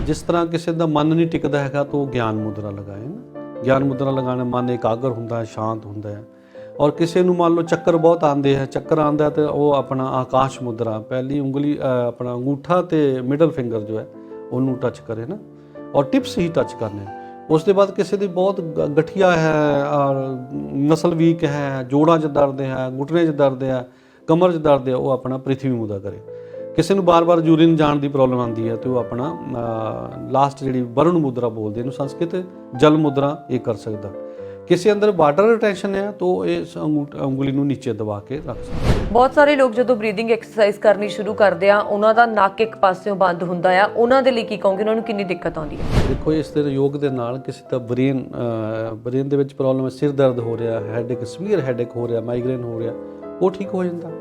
जिस तरह किसी का मन नहीं टिकता है तो ज्ञान मुद्रा लगाए ना। ज्ञान मुद्रा लगाने मन एकाग्र होंदा है, शांत होंदा है। और किसी को मान लो चक्कर बहुत आते हैं, चक्कर आता तो वह अपना आकाश मुद्रा पहली उंगली अपना अंगूठा तो मिडल फिंगर जो है उन्होंने टच करे ना, और टिप्स ही टच करने। उसके बाद किसी की बहुत गठिया है और नसल वीक है, जोड़ों च दर्द है, घुटने च दर्द है, कमर च दर्द है, वो अपना पृथ्वी मुद्रा करे। किसी को बार बार यूरिन जाने की प्रॉब्लम आती है तो वह अपना लास्ट जी वरुण मुद्रा बोलते हैं संस्कृत जल मुद्रा ये कर सकता। किसी अंदर वाटर रिटेंशन है तो इस उंगली को नीचे दबा के रख सकते। बहुत सारे लोग जो ब्रीदिंग एक्सरसाइज करनी शुरू करते हैं उन्हों का नक एक पासों बंद होंदा है, उन्होंने लिए की कहोगे, उन्होंने कितनी दिक्कत आती है? देखो इस तरह योग के नाल किसी का ब्रेन के प्रॉब्लम है, सिर दर्द हो रहा, हैडेक सीवियर हैडेक हो रहा, माइग्रेन हो रहा, वो ठीक हो जाता।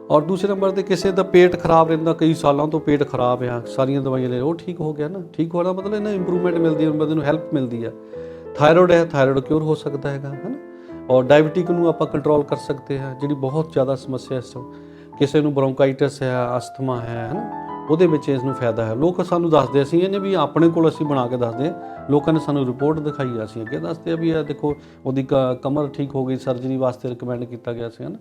और दूसरे नंबर पर किसी का पेट खराब रहता, कई सालों तो पेट खराब है, सारिया दवाइयां ले वो ठीक हो गया ना। ठीक होना मतलब इन्हें इंप्रूवमेंट मिलती है, बंदे हैल्प मिलती है। थायरॉयड है, थायरॉयड क्योर हो सकता है ना। और डायबिटिक को आप कंट्रोल कर सकते हैं, जी बहुत ज़्यादा समस्या इस किसी को ब्रोंकाइटिस है, अस्थमा है ना, वो इसनों फायदा है। लोग सानू दसते असी इन्हें भी अपने को असी बना के दसते हैं, लोगों ने सानू रिपोर्ट दिखाई, असी अगे दसते हैं भी यह देखो वो कमर ठीक हो गई, सर्जरी वास्ते रिकमेंड किया गया है ना।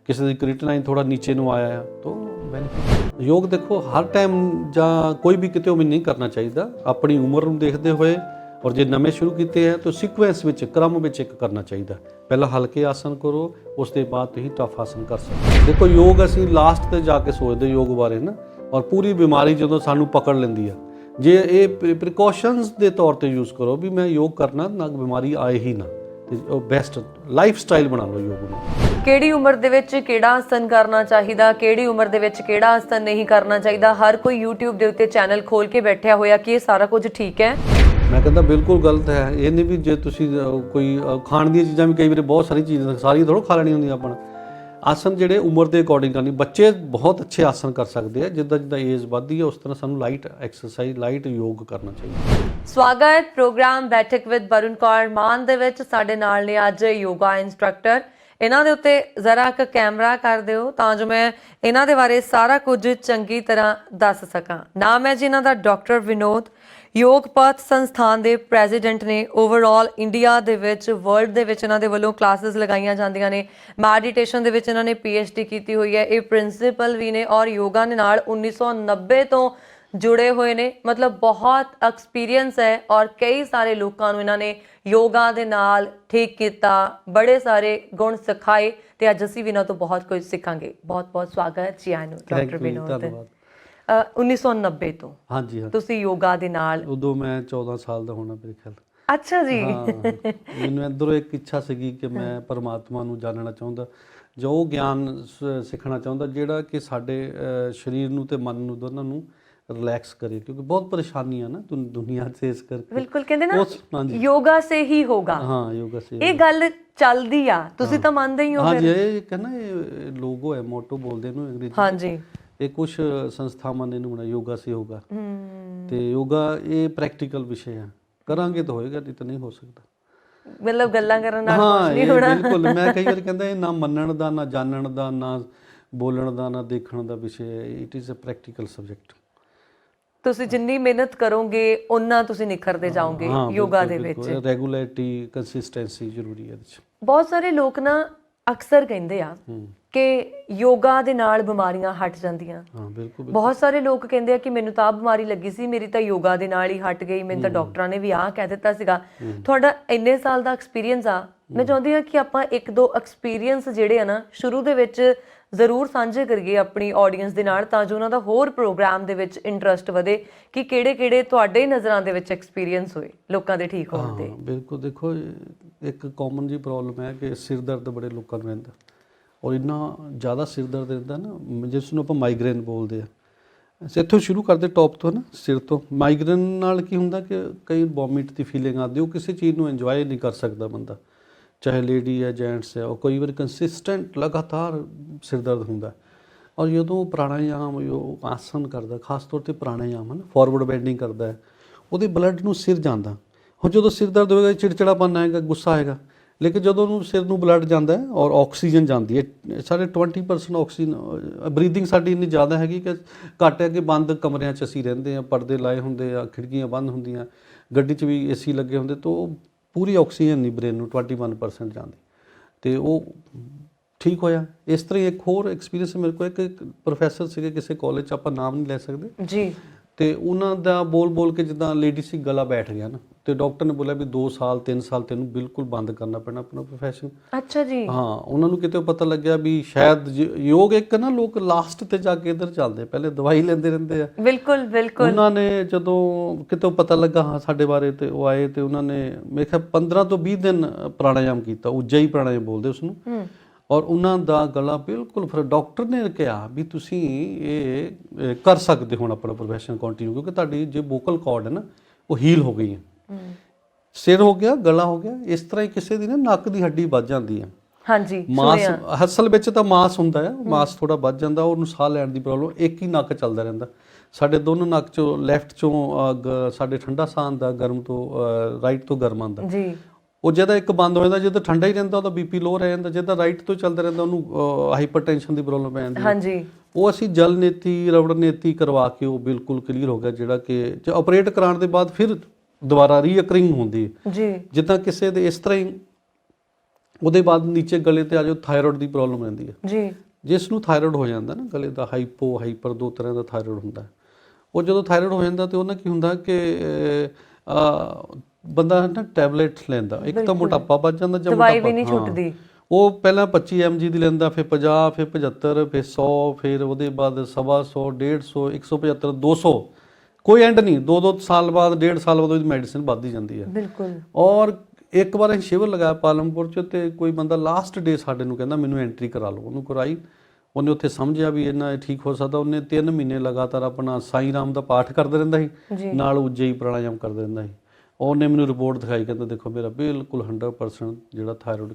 किसी की क्रिएटिनाइन थोड़ा नीचे ਨੂੰ आया है तो बेनिफिट। योग देखो हर टाइम ਜਾਂ कोई भी किते भी नहीं करना चाहिए, अपनी उम्र ਨੂੰ देखते हुए। और जो नवे शुरू किए हैं तो सीक्वेंस में क्रम में एक करना चाहिए। पहला हल्के आसन करो, उसके बाद तुम टफ आसन कर सकते। देखो योग असी लास्ट तक जाके सोचते योग बारे ना, और पूरी बीमारी जो सानू पकड़ लेंदी है, जे ये प्रिकॉशनस के तौर पर यूज़ करो भी मैं योग करना ना बीमारी आए ही ना, तो बेस्ट लाइफ स्टाइल बना लो योग में। ਕਿਹੜੀ ਉਮਰ ਦੇ ਵਿੱਚ ਕਿਹੜਾ ਆਸਨ ਕਰਨਾ ਚਾਹੀਦਾ, ਕਿਹੜੀ ਉਮਰ ਦੇ ਵਿੱਚ ਕਿਹੜਾ ਆਸਨ ਨਹੀਂ ਕਰਨਾ ਚਾਹੀਦਾ? ਹਰ ਕੋਈ YouTube ਦੇ ਉੱਤੇ ਚੈਨਲ ਖੋਲ ਕੇ ਬੈਠਿਆ ਹੋਇਆ ਕਿ ਇਹ ਸਾਰਾ ਕੁਝ ਠੀਕ ਹੈ। मैं कहता बिल्कुल गलत है। ये नहीं भी जो तुसी कोई खाण दी चीज़ां भी कई बार बहुत सारी चीज़ां सारी थोड़ा खा लैनी होंदी अपन। आसन जिहड़े उम्र के अकॉर्डिंग करनी, बच्चे बहुत अच्छे आसन कर सकते हैं, जिद्दां जिद्दां एज बढ़ती है उस तरह सानू लाइट एक्सरसाइज लाइट योग करना चाहिए। ਸਵਾਗਤ ਪ੍ਰੋਗਰਾਮ ਬੈਠਕ ਵਿਦ ਵਰੁਣ ਕੌਰ ਮਾਨ ਦੇ ਵਿੱਚ ਸਾਡੇ ਨਾਲ ਨੇ ਅੱਜ ਯੋਗਾ ਇੰਸਟ੍ਰਕਟਰ। ਇਹਨਾਂ ਦੇ ਉੱਤੇ ਜ਼ਰਾ ਇੱਕ ਕੈਮਰਾ ਕਰ ਦਿਓ ਤਾਂ ਜੋ ਮੈਂ ਇਹਨਾਂ ਦੇ ਬਾਰੇ ਸਾਰਾ ਕੁਝ ਚੰਗੀ ਤਰ੍ਹਾਂ ਦੱਸ ਸਕਾਂ। ਨਾਮ ਹੈ ਜੀ ਇਹਨਾਂ ਦਾ ਡਾਕਟਰ ਵਿਨੋਦ, योग पथ संस्थान के प्रेजिडेंट ने। ओवरऑल इंडिया ਦੇ ਵਿੱਚ वर्ल्ड ਦੇ ਵਿੱਚ ਇਹਨਾਂ ਦੇ ਵੱਲੋਂ ਕਲਾਸਿਸ ਲਗਾਈਆਂ ਜਾਂਦੀਆਂ ਨੇ। ਮੈਡੀਟੇਸ਼ਨ ਦੇ ਵਿੱਚ ਇਹਨਾਂ ਨੇ PhD ਕੀਤੀ ਹੋਈ ਹੈ। ਇਹ ਪ੍ਰਿੰਸੀਪਲ ਵੀ ਨੇ ਔਰ ਯੋਗਾ ਦੇ ਨਾਲ 1990 ਤੋਂ जुड़े हुए ने, मतलब बहुत एक्सपीरियंस है और कई सारे लोगों इन्हों ने योगा के नाल ठीक किया, बड़े सारे गुण सिखाए तो अज असी भी इन्हों तो बहुत कुछ सीखांगे। बहुत बहुत स्वागत जी आनू डॉक्टर विनोद। 1990 तो हाँ जी, हाँ तुसी योगा दे नाल उदों मैं 14 साल का होना मेरे ख्याल। अच्छा जी। मैनूं अंदरों एक इच्छा सी कि मैं परमात्मा नूं जानना चाहता, जो ज्ञान सीखना चाहता जिहड़ा कि साडे शरीर नूं ते मन नूं दोनों नूं रिलैक्स करे, क्योंकि बहुत परेशानी है ना दुनिया से इस करके। बिल्कुल कहते ना योगा से ही होगा। हाँ योगा से ये गल चलदी आ, तुसी तो मानदे ही हो। हाँ जी, ये कहना ये लोगो है, मोटो बोलते हैं अंग्रेजी। हाँ जी, ये कुछ संस्थावां ने बना योगा से होगा, तो योगा ये प्रैक्टिकल विषय है, करांगे तो होएगा, नहीं तो नहीं हो सकता। मतलब गल्लां करन नाल हाँ कुछ नहीं होना। बिल्कुल। मैं कई बार कहता ये ना मनण दा, ना जानण दा, ना बोलण दा, ना देखण दा विषय है। It is a practical subject. ਤੁਸੀਂ ਜਿੰਨੀ ਮਿਹਨਤ ਕਰੋਗੇ ਉਨਾ ਤੁਸੀਂ ਨਿਖਰਦੇ ਜਾਓਗੇ ਯੋਗਾ ਦੇ ਵਿੱਚ। ਰੈਗੂਲਰਿਟੀ ਕੰਸਿਸਟੈਂਸੀ ਜ਼ਰੂਰੀ ਹੈ ਇਹਦੇ ਵਿੱਚ। ਬਹੁਤ ਸਾਰੇ ਲੋਕ ਨਾ ਅਕਸਰ ਕਹਿੰਦੇ ਆ ਕਿ ਯੋਗਾ ਦੇ ਨਾਲ ਬਿਮਾਰੀਆਂ ਹਟ ਜਾਂਦੀਆਂ। ਹਾਂ ਬਿਲਕੁਲ। ਬਹੁਤ ਸਾਰੇ ਲੋਕ ਕਹਿੰਦੇ ਆ ਕਿ ਮੈਨੂੰ ਤਾਂ ਬਿਮਾਰੀ ਲੱਗੀ ਸੀ, ਮੇਰੀ ਤਾਂ ਯੋਗਾ ਦੇ ਨਾਲ ਹੀ ਹਟ ਗਈ, ਮੈਨੂੰ ਤਾਂ ਡਾਕਟਰਾਂ ਨੇ ਵੀ ਆਹ ਕਹਿ ਦਿੱਤਾ ਸੀਗਾ। ਤੁਹਾਡਾ ਇੰਨੇ ਸਾਲ ਦਾ ਐਕਸਪੀਰੀਅੰਸ ਆ, ਮੈਂ ਚਾਹੁੰਦੀ ਹਾਂ ਕਿ ਆਪਾਂ ਇੱਕ ਦੋ ਐਕਸਪੀਰੀਅੰਸ ਜਿਹੜੇ ਆ ਨਾ ਸ਼ੁਰੂ ਦੇ ਵਿੱਚ ਜ਼ਰੂਰ ਸਾਂਝੇ ਕਰੀਏ ਆਪਣੀ ਆਡੀਅנס ਦੇ ਨਾਲ, ਤਾਂ ਜੋ ਉਹਨਾਂ ਦਾ ਹੋਰ ਪ੍ਰੋਗਰਾਮ ਦੇ ਵਿੱਚ ਇੰਟਰਸਟ ਵਧੇ ਕਿ ਕਿਹੜੇ ਕਿਹੜੇ ਤੁਹਾਡੇ ਨਜ਼ਰਾਂ ਦੇ ਵਿੱਚ ਐਕਸਪੀਰੀਅੰਸ ਹੋਏ ਲੋਕਾਂ ਦੇ ਠੀਕ ਹੋਣ ਦੇ। ਬਿਲਕੁਲ। ਦੇਖੋ ਇੱਕ ਕਾਮਨ ਜੀ ਪ੍ਰੋਬਲਮ ਹੈ ਕਿ ਸਿਰ ਦਰਦ ਬੜੇ ਲੋਕਾਂ ਨੂੰ ਰਹਿੰਦਾ, ਔਰ ਇੰਨਾ ਜ਼ਿਆਦਾ ਸਿਰ ਦਰਦ ਰਹਿੰਦਾ ਨਾ ਜਿਸ ਨੂੰ ਆਪਾਂ ਮਾਈਗ੍ਰੇਨ ਬੋਲਦੇ ਆ। ਅਸੀਂ ਇੱਥੋਂ ਸ਼ੁਰੂ ਕਰਦੇ ਟੌਪ ਤੋਂ ਨਾ, ਸਿਰ ਤੋਂ। ਮਾਈਗ੍ਰੇਨ ਨਾਲ ਕੀ ਹੁੰਦਾ ਕਿ ਕਈ ਵੋਮਿਟ ਦੀ ਫੀਲਿੰਗ ਆਉਂਦੀ, ਉਹ ਕਿਸੇ ਚੀਜ਼ ਨੂੰ ਇੰਜੋਏ ਨਹੀਂ ਕਰ ਸਕਦਾ ਬੰਦਾ, चाहे लेडी है जेंट्स है, और कई बार कंसिस्टेंट लगातार सिर दर्द होंगे। और जो प्राणायाम जो आसन करता, खास तौर पर प्राणायाम है ना, फॉरवर्ड बेंडिंग करता है, वो ब्लड में सिर जाता। और जो सिर दर्द होगा चिड़चिड़ापन आएगा, गुस्सा आएगा, ਲੇਕਿਨ ਜਦੋਂ ਉਹਨੂੰ ਸਿਰ ਨੂੰ ਬਲੱਡ ਜਾਂਦਾ ਹੈ ਔਰ ਆਕਸੀਜਨ ਜਾਂਦੀ ਹੈ, ਸਾਡੇ 20% ਆਕਸੀਜਨ ਬਰੀਥਿੰਗ ਸਾਡੀ ਇੰਨੀ ਜ਼ਿਆਦਾ ਹੈਗੀ ਕਿ ਘੱਟ ਹੈ ਕਿ ਬੰਦ ਕਮਰਿਆਂ 'ਚ ਅਸੀਂ ਰਹਿੰਦੇ ਹਾਂ, ਪਰਦੇ ਲਾਏ ਹੁੰਦੇ ਆ, ਖਿੜਕੀਆਂ ਬੰਦ ਹੁੰਦੀਆਂ, ਗੱਡੀ 'ਚ ਵੀ ਏਸੀ ਲੱਗੇ ਹੁੰਦੇ, ਤਾਂ ਉਹ ਪੂਰੀ ਆਕਸੀਜਨ ਨਹੀਂ ਬ੍ਰੇਨ ਨੂੰ 21% ਜਾਂਦੀ, ਤੇ ਉਹ ਠੀਕ ਹੋਇਆ। ਇਸ ਤਰ੍ਹਾਂ ਹੀ ਇੱਕ ਹੋਰ ਐਕਸਪੀਰੀਅੰਸ ਮੇਰੇ ਕੋਲ, ਇੱਕ ਪ੍ਰੋਫੈਸਰ ਸੀਗੇ ਕਿਸੇ ਕਾਲਜ 'ਚ, ਆਪਾਂ ਨਾਮ ਨਹੀਂ ਲੈ ਸਕਦੇ ਜੀ, ਤੇ ਉਹਨਾਂ ਦਾ ਬੋਲ ਕੇ ਜਿੱਦਾਂ ਲੇਡੀ ਸੀ ਗਲਾ ਬੈਠ ਗਿਆ ਨਾ, ਤੇ ਡਾਕਟਰ ਨੇ ਬੋਲਿਆ ਵੀ 2 ਸਾਲ 3 ਸਾਲ ਤੈਨੂੰ ਬਿਲਕੁਲ ਬੰਦ ਕਰਨਾ ਪੈਣਾ ਆਪਣਾ ਪ੍ਰੋਫੈਸ਼ਨ। ਅੱਛਾ ਜੀ। ਹਾਂ, ਉਹਨਾਂ ਨੂੰ ਕਿਤੇ ਪਤਾ ਲੱਗਿਆ ਵੀ ਸ਼ਾਇਦ ਯੋਗ ਇੱਕ ਨਾ ਲੋਕ ਲਾਸਟ ਤੇ ਜਾ ਕੇ ਇੱਧਰ ਚੱਲਦੇ, ਪਹਿਲੇ ਦਵਾਈ ਲੈਂਦੇ ਰਹਿੰਦੇ ਆ। ਬਿਲਕੁਲ ਬਿਲਕੁਲ। ਉਹਨਾਂ ਨੇ ਜਦੋਂ ਕਿਤੇ ਪਤਾ ਲੱਗਾ ਹਾਂ ਸਾਡੇ ਬਾਰੇ, ਤੇ ਉਹ ਆਏ ਤੇ ਉਹਨਾਂ ਨੇ ਮੇਰੇ ਖਿਆਲ 15 ਤੋਂ 20 ਦਿਨ ਪ੍ਰਾਣਾਯਾਮ ਕੀਤਾ, ਉਜਈ ਪ੍ਰਾਣਾਯਾਮ ਬੋਲਦੇ ਉਸਨੂੰ, ਔਰ ਉਹਨਾਂ ਦਾ ਗਲਾ ਬਿਲਕੁਲ, ਫਿਰ ਡਾਕਟਰ ਨੇ ਕਿਹਾ ਵੀ ਤੁਸੀਂ ਇਹ ਕਰ ਸਕਦੇ ਹੁਣ ਆਪਣਾ ਪ੍ਰੋਫੈਸ਼ਨ ਕੰਟੀਨਿਊ, ਕਿਉਂਕਿ ਤੁਹਾਡੀ ਜੇ ਵੋਕਲ ਕਾਰਡ ਹੈ ਨਾ ਉਹ ਹੀਲ ਹੋ ਗਈ ਹੈ, ਸਿਰ ਹੋ ਗਿਆ, ਗਲਾ ਹੋ ਗਿਆ। ਇਸ ਤਰ੍ਹਾਂ ਹੀ ਕਿਸੇ ਦੀ ਨਾ ਨੱਕ ਦੀ ਹੱਡੀ ਵੱਧ ਜਾਂਦੀ ਹੈ। ਹਾਂਜੀ, ਮਾਸ ਅਸਲ ਵਿੱਚ ਤਾਂ ਮਾਸ ਹੁੰਦਾ ਹੈ, ਮਾਸ ਥੋੜਾ ਵੱਧ ਜਾਂਦਾ, ਉਹਨੂੰ ਸਾਹ ਲੈਣ ਦੀ ਪ੍ਰੋਬਲਮ, ਇੱਕ ਹੀ ਨੱਕ ਚੱਲਦਾ ਰਹਿੰਦਾ। ਸਾਡੇ ਦੋਨੋਂ ਨੱਕ ਚੋਂ ਲੈਫਟ ਚੋਂ ਸਾਡੇ ਠੰਡਾ ਸਾਹ ਆਉਂਦਾ, ਗਰਮ ਤੋਂ ਰਾਈਟ ਤੋਂ ਗਰਮ ਆਉਂਦਾ ਜੀ। ਉਹ ਜਿਹਦਾ ਇੱਕ ਬੰਦ ਹੋ ਜਾਂਦਾ, ਜਿਹਦਾ ਠੰਡਾ ਹੀ ਰਹਿੰਦਾ ਉਹਦਾ ਬੀਪੀ ਲੋ ਰਹਿ ਜਾਂਦਾ, ਜਿਹਦਾ ਰਾਈਟ ਤੋਂ ਚੱਲਦਾ ਰਹਿੰਦਾ ਉਹਨੂੰ ਹਾਈਪਰਟੈਂਸ਼ਨ ਦੀ ਪ੍ਰੋਬਲਮ ਪੈ ਜਾਂਦੀ। ਹਾਂਜੀ, ਉਹ ਅਸੀਂ ਜਲ ਨੇਤੀ, ਰਬੜ ਨੇਤੀ ਕਰਵਾ ਕੇ ਉਹ ਬਿਲਕੁਲ ਕਲੀਅਰ ਹੋ ਗਿਆ, ਜਿਹੜਾ ਕਿ ਆਪਰੇਟ ਕਰਾਉਣ ਦੇ ਬਾਅਦ ਫਿਰ ਦੁਬਾਰਾ ਰੀਅਕਰਿੰਗ ਹੁੰਦੀ ਹੈ ਜੀ। ਜਿੱਦਾਂ ਕਿਸੇ ਦੇ ਇਸ ਤਰ੍ਹਾਂ ਹੀ ਉਹਦੇ ਬਾਅਦ ਨੀਚੇ ਗਲੇ ਤੇ ਆ ਜਾਓ, ਥਾਇਰਾਇਡ ਦੀ ਪ੍ਰੋਬਲਮ ਰਹਿੰਦੀ ਹੈ ਜੀ। ਜਿਸ ਨੂੰ ਥਾਇਰਾਇਡ ਹੋ ਜਾਂਦਾ ਨਾ, ਗਲੇ ਦਾ ਹਾਈਪੋ ਹਾਈਪਰ 2 ਤਰ੍ਹਾਂ ਦਾ ਥਾਇਰਾਇਡ ਹੁੰਦਾ। ਉਹ ਜਦੋਂ ਥਾਇਰਾਇਡ ਹੋ ਜਾਂਦਾ ਤੇ ਉਹਨਾਂ ਕੀ ਹੁੰਦਾ ਕਿ ਬੰਦਾ ਨਾ ਟੈਬਲੇਟ ਲੈਂਦਾ, ਇੱਕ ਤਾਂ ਮੋਟਾਪਾ ਵੱਧ ਜਾਂਦਾ, ਜਾਂ ਦਵਾਈ ਵੀ ਨਹੀਂ ਛੁੱਟਦੀ। ਉਹ ਪਹਿਲਾਂ 25 mg ਦੀ ਲੈਂਦਾ, ਫਿਰ 50, ਫਿਰ 75, ਫਿਰ 100, ਫਿਰ ਉਹਦੇ ਬਾਅਦ 125, 150, 175, 200, ਕੋਈ ਐਂਡ ਨਹੀਂ। 2 ਸਾਲ ਬਾਅਦ, 1.5 ਸਾਲ ਬਾਅਦ ਉਹਦੀ ਮੈਡੀਸਿਨ ਵੱਧਦੀ ਜਾਂਦੀ ਹੈ। ਬਿਲਕੁਲ। ਔਰ ਇੱਕ ਵਾਰ ਅਸੀਂ ਸ਼ਿਵਰ ਲਗਾਇਆ ਪਾਲਮਪੁਰ 'ਚ, ਤੇ ਕੋਈ ਬੰਦਾ ਲਾਸਟ ਡੇ ਸਾਡੇ ਨੂੰ ਕਹਿੰਦਾ ਮੈਨੂੰ ਐਂਟਰੀ ਕਰਾ ਲਓ। ਉਹਨੂੰ ਕਰਾਈ, ਉਹਨੇ ਉੱਥੇ ਸਮਝਿਆ ਵੀ ਇਹਨਾਂ ਠੀਕ ਹੋ ਸਕਦਾ। ਉਹਨੇ 3 ਮਹੀਨੇ ਲਗਾਤਾਰ ਆਪਣਾ ਸਾਈਂ ਰਾਮ ਦਾ ਪਾਠ ਕਰਦਾ ਰਹਿੰਦਾ ਸੀ, ਨਾਲ ਉਜਈ ਪ੍ਰਾਣਾਯਾਮ ਕਰਦਾ ਰਹਿੰਦਾ ਸੀ। ਉਹਨੇ ਮੈਨੂੰ ਰਿਪੋਰਟ ਦਿਖਾਈ, ਕਹਿੰਦਾ ਦੇਖੋ ਮੇਰਾ ਬਿਲਕੁਲ 100% ਜਿਹੜਾ ਥਾਇਰਾਇਡ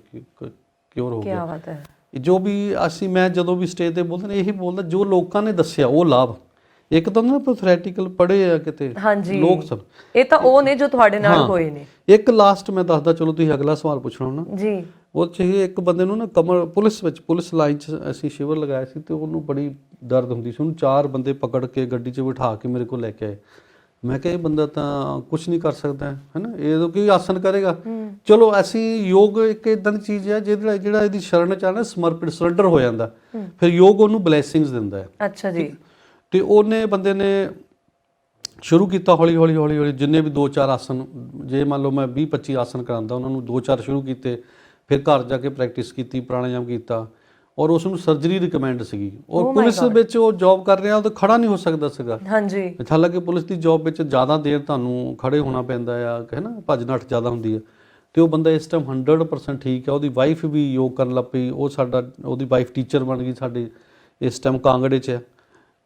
ਕਿਉਰ ਹੋ ਗਿਆ। ਕੀ ਬਾਤ ਹੈ। ਜੋ ਵੀ ਮੈਂ ਜਦੋਂ ਵੀ ਸਟੇਜ ਤੇ ਬੋਲਦਾ ਇਹੀ ਬੋਲਦਾ, ਜੋ ਲੋਕਾਂ ਨੇ ਦੱਸਿਆ ਉਹ ਲਾਭ। ਇੱਕ ਤਾਂ ਨਾ ਥਿਓਰੈਟੀਕਲ ਪੜ੍ਹੇ ਆ ਕਿਤੇ ਲੋਕ ਸਭ, ਇਹ ਤਾਂ ਉਹ ਨੇ ਜੋ ਤੁਹਾਡੇ ਨਾਲ ਹੋਏ ਨੇ। ਇੱਕ ਲਾਸਟ ਮੈਂ ਦੱਸਦਾ, ਚਲੋ ਤੁਸੀਂ ਅਗਲਾ ਸਵਾਲ ਪੁੱਛਣਾ ਹੋਣਾ ਜੀ। ਉਹ 'ਚ ਇੱਕ ਬੰਦੇ ਨੂੰ ਨਾ ਕਮਰ, ਪੁਲਿਸ ਲਾਈਨ 'ਚ ਅਸੀਂ ਸ਼ਿਵਰ ਲਗਾਇਆ ਸੀ, ਤੇ ਉਹਨੂੰ ਬੜੀ ਦਰਦ ਹੁੰਦੀ ਸੀ। ਉਹਨੂੰ 4 ਬੰਦੇ ਪਕੜ ਕੇ ਗੱਡੀ 'ਚ ਬਿਠਾ ਕੇ ਮੇਰੇ ਕੋਲ ਲੈ ਕੇ ਆਏ। ਮੈਂ ਕਿਹਾ ਇਹ ਬੰਦਾ ਤਾਂ ਕੁਝ ਨਹੀਂ ਕਰ ਸਕਦਾ ਹੈ ਨਾ, ਇਹ ਕੀ ਆਸਨ ਕਰੇਗਾ। ਚਲੋ ਅਸੀਂ ਯੋਗ ਇੱਕ ਇਦਾਂ ਦੀ ਚੀਜ਼ ਹੈ ਜਿਹੜਾ ਇਹਦੀ ਸ਼ਰਨ 'ਚ ਆਣਾ, ਸਮਰਪਿਤ ਸਰੈਂਡਰ ਹੋ ਜਾਂਦਾ, ਫਿਰ ਯੋਗ ਉਹਨੂੰ ਬਲੇਸਿੰਗਸ ਦਿੰਦਾ ਹੈ। ਅੱਛਾ ਜੀ। ਤੇ ਉਹਨੇ ਬੰਦੇ ਨੇ ਸ਼ੁਰੂ ਕੀਤਾ ਹੌਲੀ ਹੌਲੀ ਜਿੰਨੇ ਵੀ 2-4 ਆਸਨ, ਜੇ ਮੰਨ ਲਓ ਮੈਂ 20-25 ਆਸਨ ਕਰਾਉਂਦਾ, ਉਹਨਾਂ ਨੂੰ 2-4 ਸ਼ੁਰੂ ਕੀਤੇ, ਫਿਰ ਘਰ ਜਾ ਕੇ ਪ੍ਰੈਕਟਿਸ ਕੀਤੀ, ਪ੍ਰਾਣਾਯਾਮ ਕੀਤਾ, ਔਰ ਉਸ ਨੂੰ ਸਰਜਰੀ ਰਿਕਮੈਂਡ ਸੀਗੀ। ਔਰ ਪੁਲਿਸ ਵਿੱਚ ਉਹ ਜੌਬ ਕਰ ਰਿਹਾ, ਉਹ ਤਾਂ ਖੜਾ ਨਹੀਂ ਹੋ ਸਕਦਾ ਸੀਗਾ। ਹਾਂਜੀ। ਹਾਲਾਂਕਿ ਪੁਲਿਸ ਦੀ ਜੌਬ ਵਿੱਚ ਜ਼ਿਆਦਾ ਦੇਰ ਤੁਹਾਨੂੰ ਖੜੇ ਹੋਣਾ ਪੈਂਦਾ ਆ, ਹੈ ਨਾ, ਭੱਜ ਨੱਠ ਜ਼ਿਆਦਾ ਹੁੰਦੀ ਹੈ। ਤੇ ਉਹ ਬੰਦਾ ਇਸ ਟਾਈਮ 100% ਠੀਕ ਹੈ। ਉਹਦੀ ਵਾਈਫ ਵੀ ਯੋਗ ਕਰਨ ਲੱਗ ਪਈ, ਉਹਦੀ ਵਾਈਫ ਟੀਚਰ ਬਣ ਗਈ ਸਾਡੇ, ਇਸ ਟਾਈਮ ਕਾਂਗੜੇ 'ਚ ਹੈ,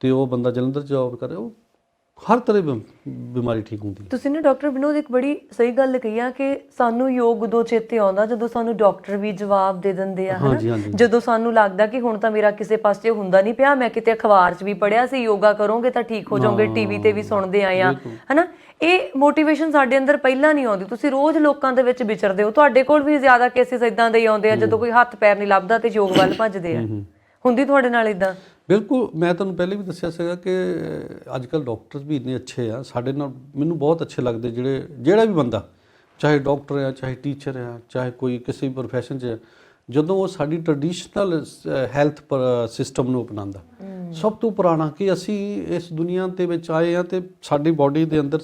ਤੇ ਉਹ ਬੰਦਾ ਜਲੰਧਰ ਜੌਬ ਕਰ ਰਿਹਾ। ਉਹ ਹਰ ਤਰ੍ਹਾਂ ਦੀ ਬਿਮਾਰੀ ਠੀਕ ਹੁੰਦੀ ਹੈ। ਤੁਸੀਂ ਨਾ ਡਾਕਟਰ ਵਿਨੋਦ ਇੱਕ ਬੜੀ ਸਹੀ ਗੱਲ ਕਹੀ ਆ ਕਿ ਸਾਨੂੰ ਯੋਗ ਉਦੋਂ ਚੇਤੇ ਆਉਂਦਾ ਜਦੋਂ ਸਾਨੂੰ ਡਾਕਟਰ ਵੀ ਜਵਾਬ ਦੇ ਦਿੰਦੇ ਆ, ਹਨਾ, ਜਦੋਂ ਸਾਨੂੰ ਲੱਗਦਾ ਕਿ ਹੁਣ ਤਾਂ ਮੇਰਾ ਕਿਸੇ ਪਾਸੇ ਹੁੰਦਾ ਨਹੀਂ ਪਿਆ। ਮੈਂ ਕਿਤੇ ਅਖਬਾਰ 'ਚ ਵੀ ਪੜ੍ਹਿਆ ਸੀ ਯੋਗਾ ਕਰੋਗੇ ਤਾਂ ਠੀਕ ਹੋ ਜਾਓਗੇ, ਟੀਵੀ ਤੇ ਵੀ ਸੁਣਦੇ ਆਏ ਆ, ਹਨਾ। ਇਹ ਮੋਟੀਵੇਸ਼ਨ ਸਾਡੇ ਅੰਦਰ ਪਹਿਲਾਂ ਨਹੀਂ ਆਉਂਦੀ। ਤੁਸੀਂ ਰੋਜ਼ ਲੋਕਾਂ ਦੇ ਵਿੱਚ ਵਿਚਰਦੇ ਹੋ, ਤੁਹਾਡੇ ਕੋਲ ਵੀ ਜ਼ਿਆਦਾ ਕੇਸਿਸ ਇਦਾਂ ਦੇ ਹੀ ਆਉਂਦੇ ਆ ਜਦੋਂ ਕੋਈ ਹੱਥ ਪੈਰ ਨਹੀਂ ਲੱਭਦਾ ਤੇ ਯੋਗ ਵੱਲ ਭੱਜਦੇ ਆ। ਹੁੰਦੀ ਤੁਹਾਡੇ ਨਾਲ ਇਦਾਂ? ਬਿਲਕੁਲ। ਮੈਂ ਤੁਹਾਨੂੰ ਪਹਿਲੇ ਵੀ ਦੱਸਿਆ ਸੀਗਾ ਕਿ ਅੱਜ ਕੱਲ੍ਹ ਡਾਕਟਰਸ ਵੀ ਇੰਨੇ ਅੱਛੇ ਆ ਸਾਡੇ ਨਾਲ, ਮੈਨੂੰ ਬਹੁਤ ਅੱਛੇ ਲੱਗਦੇ। ਜਿਹੜਾ ਵੀ ਬੰਦਾ, ਚਾਹੇ ਡਾਕਟਰ ਆ, ਚਾਹੇ ਟੀਚਰ ਆ, ਚਾਹੇ ਕੋਈ ਕਿਸੇ ਵੀ ਪ੍ਰੋਫੈਸ਼ਨ 'ਚ, ਜਦੋਂ ਉਹ ਸਾਡੀ ਟ੍ਰੈਡੀਸ਼ਨਲ ਹੈਲਥ ਸਿਸਟਮ ਨੂੰ ਅਪਣਾਉਂਦਾ। ਸਭ ਤੋਂ ਪੁਰਾਣਾ ਕਿ ਅਸੀਂ ਇਸ ਦੁਨੀਆ ਦੇ ਵਿੱਚ ਆਏ ਆ ਤੇ ਸਾਡੀ ਬਾਡੀ ਦੇ ਅੰਦਰ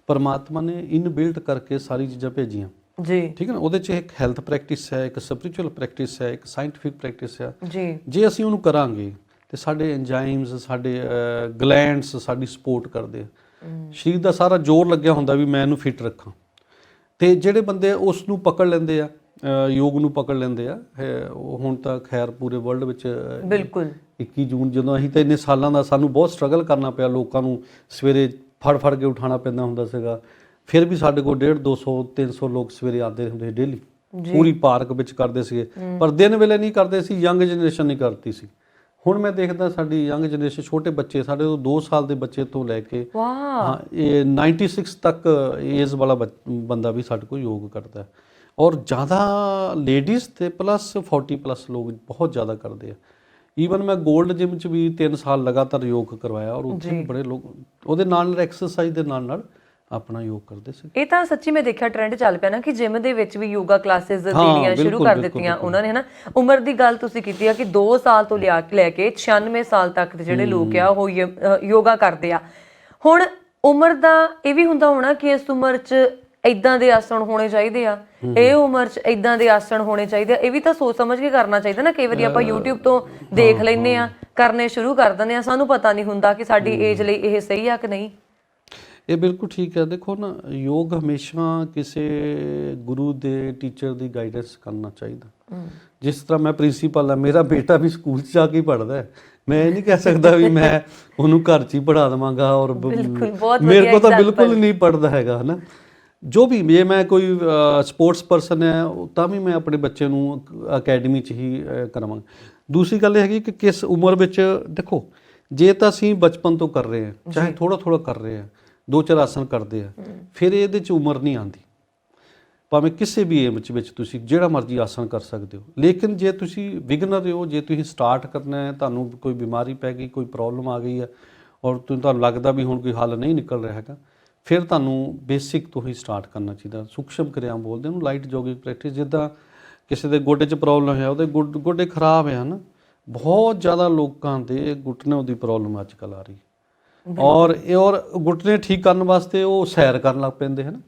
ਪਰਮਾਤਮਾ ਨੇ ਇਨਬਿਲਟ ਕਰਕੇ ਸਾਰੀ ਚੀਜ਼ਾਂ ਭੇਜੀਆਂ ਜੀ, ਠੀਕ ਹੈ ਨਾ। ਉਹਦੇ 'ਚ ਇੱਕ ਹੈਲਥ ਪ੍ਰੈਕਟਿਸ ਹੈ, ਇੱਕ ਸਪਿਰਿਚੁਅਲ ਪ੍ਰੈਕਟਿਸ ਹੈ, ਇੱਕ ਸਾਇੰਟੀਫਿਕ ਪ੍ਰੈਕਟਿਸ ਹੈ ਜੀ। ਜੇ ਅਸੀਂ ਉਹਨੂੰ ਕਰਾਂਗੇ ਤੇ ਸਾਡੇ ਐਂਜ਼ਾਈਮਸ, ਸਾਡੇ ਗਲੈਂਡਸ ਸਾਡੀ ਸਪੋਰਟ ਕਰਦੇ ਆ। ਸਰੀਰ ਦਾ ਸਾਰਾ ਜ਼ੋਰ ਲੱਗਿਆ ਹੁੰਦਾ ਵੀ ਮੈਂ ਇਹਨੂੰ ਫਿੱਟ ਰੱਖਾਂ। ਤੇ ਜਿਹੜੇ ਬੰਦੇ ਉਸ ਨੂੰ ਪਕੜ ਲੈਂਦੇ ਆ, ਯੋਗ ਨੂੰ ਪਕੜ ਲੈਂਦੇ ਆ, ਉਹ ਹੁਣ ਤਾਂ ਖੈਰ ਪੂਰੇ ਵਰਲਡ ਵਿੱਚ ਬਿਲਕੁਲ 21 ਜੂਨ ਜਦੋਂ ਅਸੀਂ ਤਾਂ ਇੰਨੇ ਸਾਲਾਂ ਦਾ ਸਾਨੂੰ ਬਹੁਤ ਸਟਰਗਲ ਕਰਨਾ ਪਿਆ, ਲੋਕਾਂ ਨੂੰ ਸਵੇਰੇ ਫੜ ਕੇ ਉਠਾਉਣਾ ਪੈਂਦਾ ਹੁੰਦਾ ਸੀਗਾ। ਫਿਰ ਵੀ ਸਾਡੇ ਕੋਲ 150, 200, 300 ਲੋਕ ਸਵੇਰੇ ਆਉਂਦੇ ਹੁੰਦੇ ਸੀ ਡੇਲੀ, ਪੂਰੀ ਪਾਰਕ ਵਿੱਚ ਕਰਦੇ ਸੀਗੇ। ਪਰ ਦਿਨ ਵੇਲੇ ਨਹੀਂ ਕਰਦੇ ਸੀ, ਯੰਗ ਜਨਰੇਸ਼ਨ ਨਹੀਂ ਕਰਦੀ ਸੀ। ਹੁਣ ਮੈਂ ਦੇਖਦਾ ਸਾਡੀ ਯੰਗ ਜਨਰੇਸ਼ਨ, ਛੋਟੇ ਬੱਚੇ, ਸਾਡੇ ਤੋਂ 2 ਸਾਲ ਦੇ ਬੱਚੇ ਤੋਂ ਲੈ ਕੇ ਇਹ 96 ਤੱਕ ਏਜ ਵਾਲਾ ਬੰਦਾ ਵੀ ਸਾਡੇ ਕੋਲ ਯੋਗ ਕਰਦਾ। ਔਰ ਜ਼ਿਆਦਾ ਲੇਡੀਜ਼ ਤੇ ਪਲੱਸ 40 ਪਲੱਸ ਲੋਕ ਬਹੁਤ ਜ਼ਿਆਦਾ ਕਰਦੇ ਆ। ਈਵਨ ਮੈਂ 골ਡ ਜਿਮ 'ਚ ਵੀ 3 ਸਾਲ ਲਗਾਤਾਰ ਯੋਗ ਕਰਵਾਇਆ ਔਰ ਉੱਥੇ ਵੀ ਬੜੇ ਲੋਕ ਉਹਦੇ ਨਾਲ ਐਕਸਰਸਾਈਜ਼ ਦੇ ਨਾਲ ਆਪਣਾ ਯੋਗ ਕਰਦੇ ਸੀ। ਇਹ ਤਾਂ ਸੱਚੀ ਮੈਂ ਦੇਖਿਆ ਟ੍ਰੈਂਡ ਚੱਲ ਪਿਆ ਨਾ ਕਿ ਜਿਮ ਦੇ ਵਿੱਚ ਵੀ ਯੋਗਾ ਕਲਾਸਿਸ ਦੇਣੀਆਂ ਸ਼ੁਰੂ ਕਰ ਦਿੱਤੀਆਂ ਉਹਨਾਂ ਨੇ, ਹਨਾ। ਉਮਰ ਦੀ ਗੱਲ ਤੁਸੀਂ ਕੀਤੀ ਆ ਕਿ 2 ਸਾਲ ਤੋਂ ਲੈ ਕੇ 96 ਸਾਲ ਤੱਕ ਦੇ ਜਿਹੜੇ ਲੋਕ ਆ ਉਹ ਯੋਗਾ ਕਰਦੇ ਆ। ਹੁਣ ਉਮਰ ਦਾ ਇਹ ਵੀ ਹੁੰਦਾ ਹੋਣਾ ਕਿ ਇਸ ਉਮਰ 'ਚ ਇਦਾਂ ਦੇ ਆਸਣ ਹੋਣੇ ਚਾਹੀਦੇ ਆ, ਇਹ ਉਮਰ 'ਚ ਇਦਾਂ ਦੇ ਆਸਣ ਹੋਣੇ ਚਾਹੀਦੇ ਆ। ਇਹ ਵੀ ਤਾਂ ਸੋਚ ਸਮਝ ਕੇ ਕਰਨਾ ਚਾਹੀਦਾ ਨਾ। ਕਈ ਵਾਰੀ ਆਪਾਂ YouTube ਤੋਂ ਦੇਖ ਲੈਂਦੇ ਆ, ਕਰਨੇ ਸ਼ੁਰੂ ਕਰ ਦਿੰਦੇ ਆ, ਸਾਨੂੰ ਪਤਾ ਨਹੀਂ ਹੁੰਦਾ ਕਿ ਸਾਡੀ ਏਜ ਲਈ ਇਹ ਸਹੀ ਆ ਕਿ ਨਹੀਂ। ਇਹ ਬਿਲਕੁਲ ਠੀਕ ਹੈ। ਦੇਖੋ ਨਾ, ਯੋਗ ਹਮੇਸ਼ਾ ਕਿਸੇ ਗੁਰੂ ਦੇ ਟੀਚਰ ਦੀ ਗਾਈਡੈਂਸ ਕਰਨਾ ਚਾਹੀਦਾ। ਜਿਸ ਤਰ੍ਹਾਂ ਮੈਂ ਪ੍ਰਿੰਸੀਪਲ ਆ, ਮੇਰਾ ਬੇਟਾ ਵੀ ਸਕੂਲ 'ਚ ਜਾ ਕੇ ਪੜ੍ਹਦਾ ਹੈ। ਮੈਂ ਇਹ ਨਹੀਂ ਕਹਿ ਸਕਦਾ ਵੀ ਮੈਂ ਉਹਨੂੰ ਘਰ 'ਚ ਹੀ ਪੜ੍ਹਾ ਦੇਵਾਂਗਾ ਔਰ ਮੇਰੇ ਕੋਲ ਤਾਂ ਬਿਲਕੁਲ ਨਹੀਂ ਪੜ੍ਹਦਾ ਹੈਗਾ, ਹੈ ਨਾ। ਜੋ ਵੀ ਜੇ ਮੈਂ ਕੋਈ ਸਪੋਰਟਸ ਪਰਸਨ ਹੈ ਤਾਂ ਵੀ ਮੈਂ ਆਪਣੇ ਬੱਚੇ ਨੂੰ ਅਕੈਡਮੀ 'ਚ ਹੀ ਕਰਾਵਾਂਗਾ। ਦੂਸਰੀ ਗੱਲ ਇਹ ਹੈਗੀ ਕਿ ਕਿਸ ਉਮਰ ਵਿੱਚ, ਦੇਖੋ ਜੇ ਤਾਂ ਅਸੀਂ ਬਚਪਨ ਤੋਂ ਕਰ ਰਹੇ ਹਾਂ, ਚਾਹੇ ਥੋੜ੍ਹਾ ਥੋੜ੍ਹਾ ਕਰ ਰਹੇ ਹਾਂ, 2-4 ਆਸਣ ਕਰਦੇ ਆ, ਫਿਰ ਇਹਦੇ 'ਚ ਉਮਰ ਨਹੀਂ ਆਉਂਦੀ। ਭਾਵੇਂ ਕਿਸੇ ਵੀ ਏਜ ਵਿੱਚ ਤੁਸੀਂ ਜਿਹੜਾ ਮਰਜ਼ੀ ਆਸਣ ਕਰ ਸਕਦੇ ਹੋ। ਲੇਕਿਨ ਜੇ ਤੁਸੀਂ ਬਿਗਨਰ ਹੋ, ਜੇ ਤੁਸੀਂ ਸਟਾਰਟ ਕਰਨਾ ਹੈ, ਤੁਹਾਨੂੰ ਕੋਈ ਬਿਮਾਰੀ ਪੈ ਗਈ, ਕੋਈ ਪ੍ਰੋਬਲਮ ਆ ਗਈ ਹੈ ਔਰ ਤੁਹਾਨੂੰ ਲੱਗਦਾ ਵੀ ਹੁਣ ਕੋਈ ਹੱਲ ਨਹੀਂ ਨਿਕਲ ਰਿਹਾ ਹੈਗਾ, ਫਿਰ ਤੁਹਾਨੂੰ ਬੇਸਿਕ ਤੋਂ ਹੀ ਸਟਾਰਟ ਕਰਨਾ ਚਾਹੀਦਾ। ਸੂਖਸ਼ਮ ਕਿਰਿਆ ਬੋਲਦੇ ਉਹਨੂੰ, ਲਾਈਟ ਯੋਗਿਕ ਪ੍ਰੈਕਟਿਸ। ਜਿੱਦਾਂ ਕਿਸੇ ਦੇ ਗੋਡੇ 'ਚ ਪ੍ਰੋਬਲਮ ਹੈ, ਉਹਦੇ ਗੋਡੇ ਖਰਾਬ ਹੈ ਨਾ, ਬਹੁਤ ਜ਼ਿਆਦਾ ਲੋਕਾਂ ਦੇ ਘੁਟਨਿਆਂ ਦੀ ਪ੍ਰੋਬਲਮ ਅੱਜ ਕੱਲ੍ਹ ਆ ਰਹੀ ਔਰ ਘੁਟਨੇ ਠੀਕ ਕਰਨ ਵਾਸਤੇ ਉਹ ਸੈਰ ਕਰਨ ਲੱਗ ਪੈਂਦੇ ਹਨ।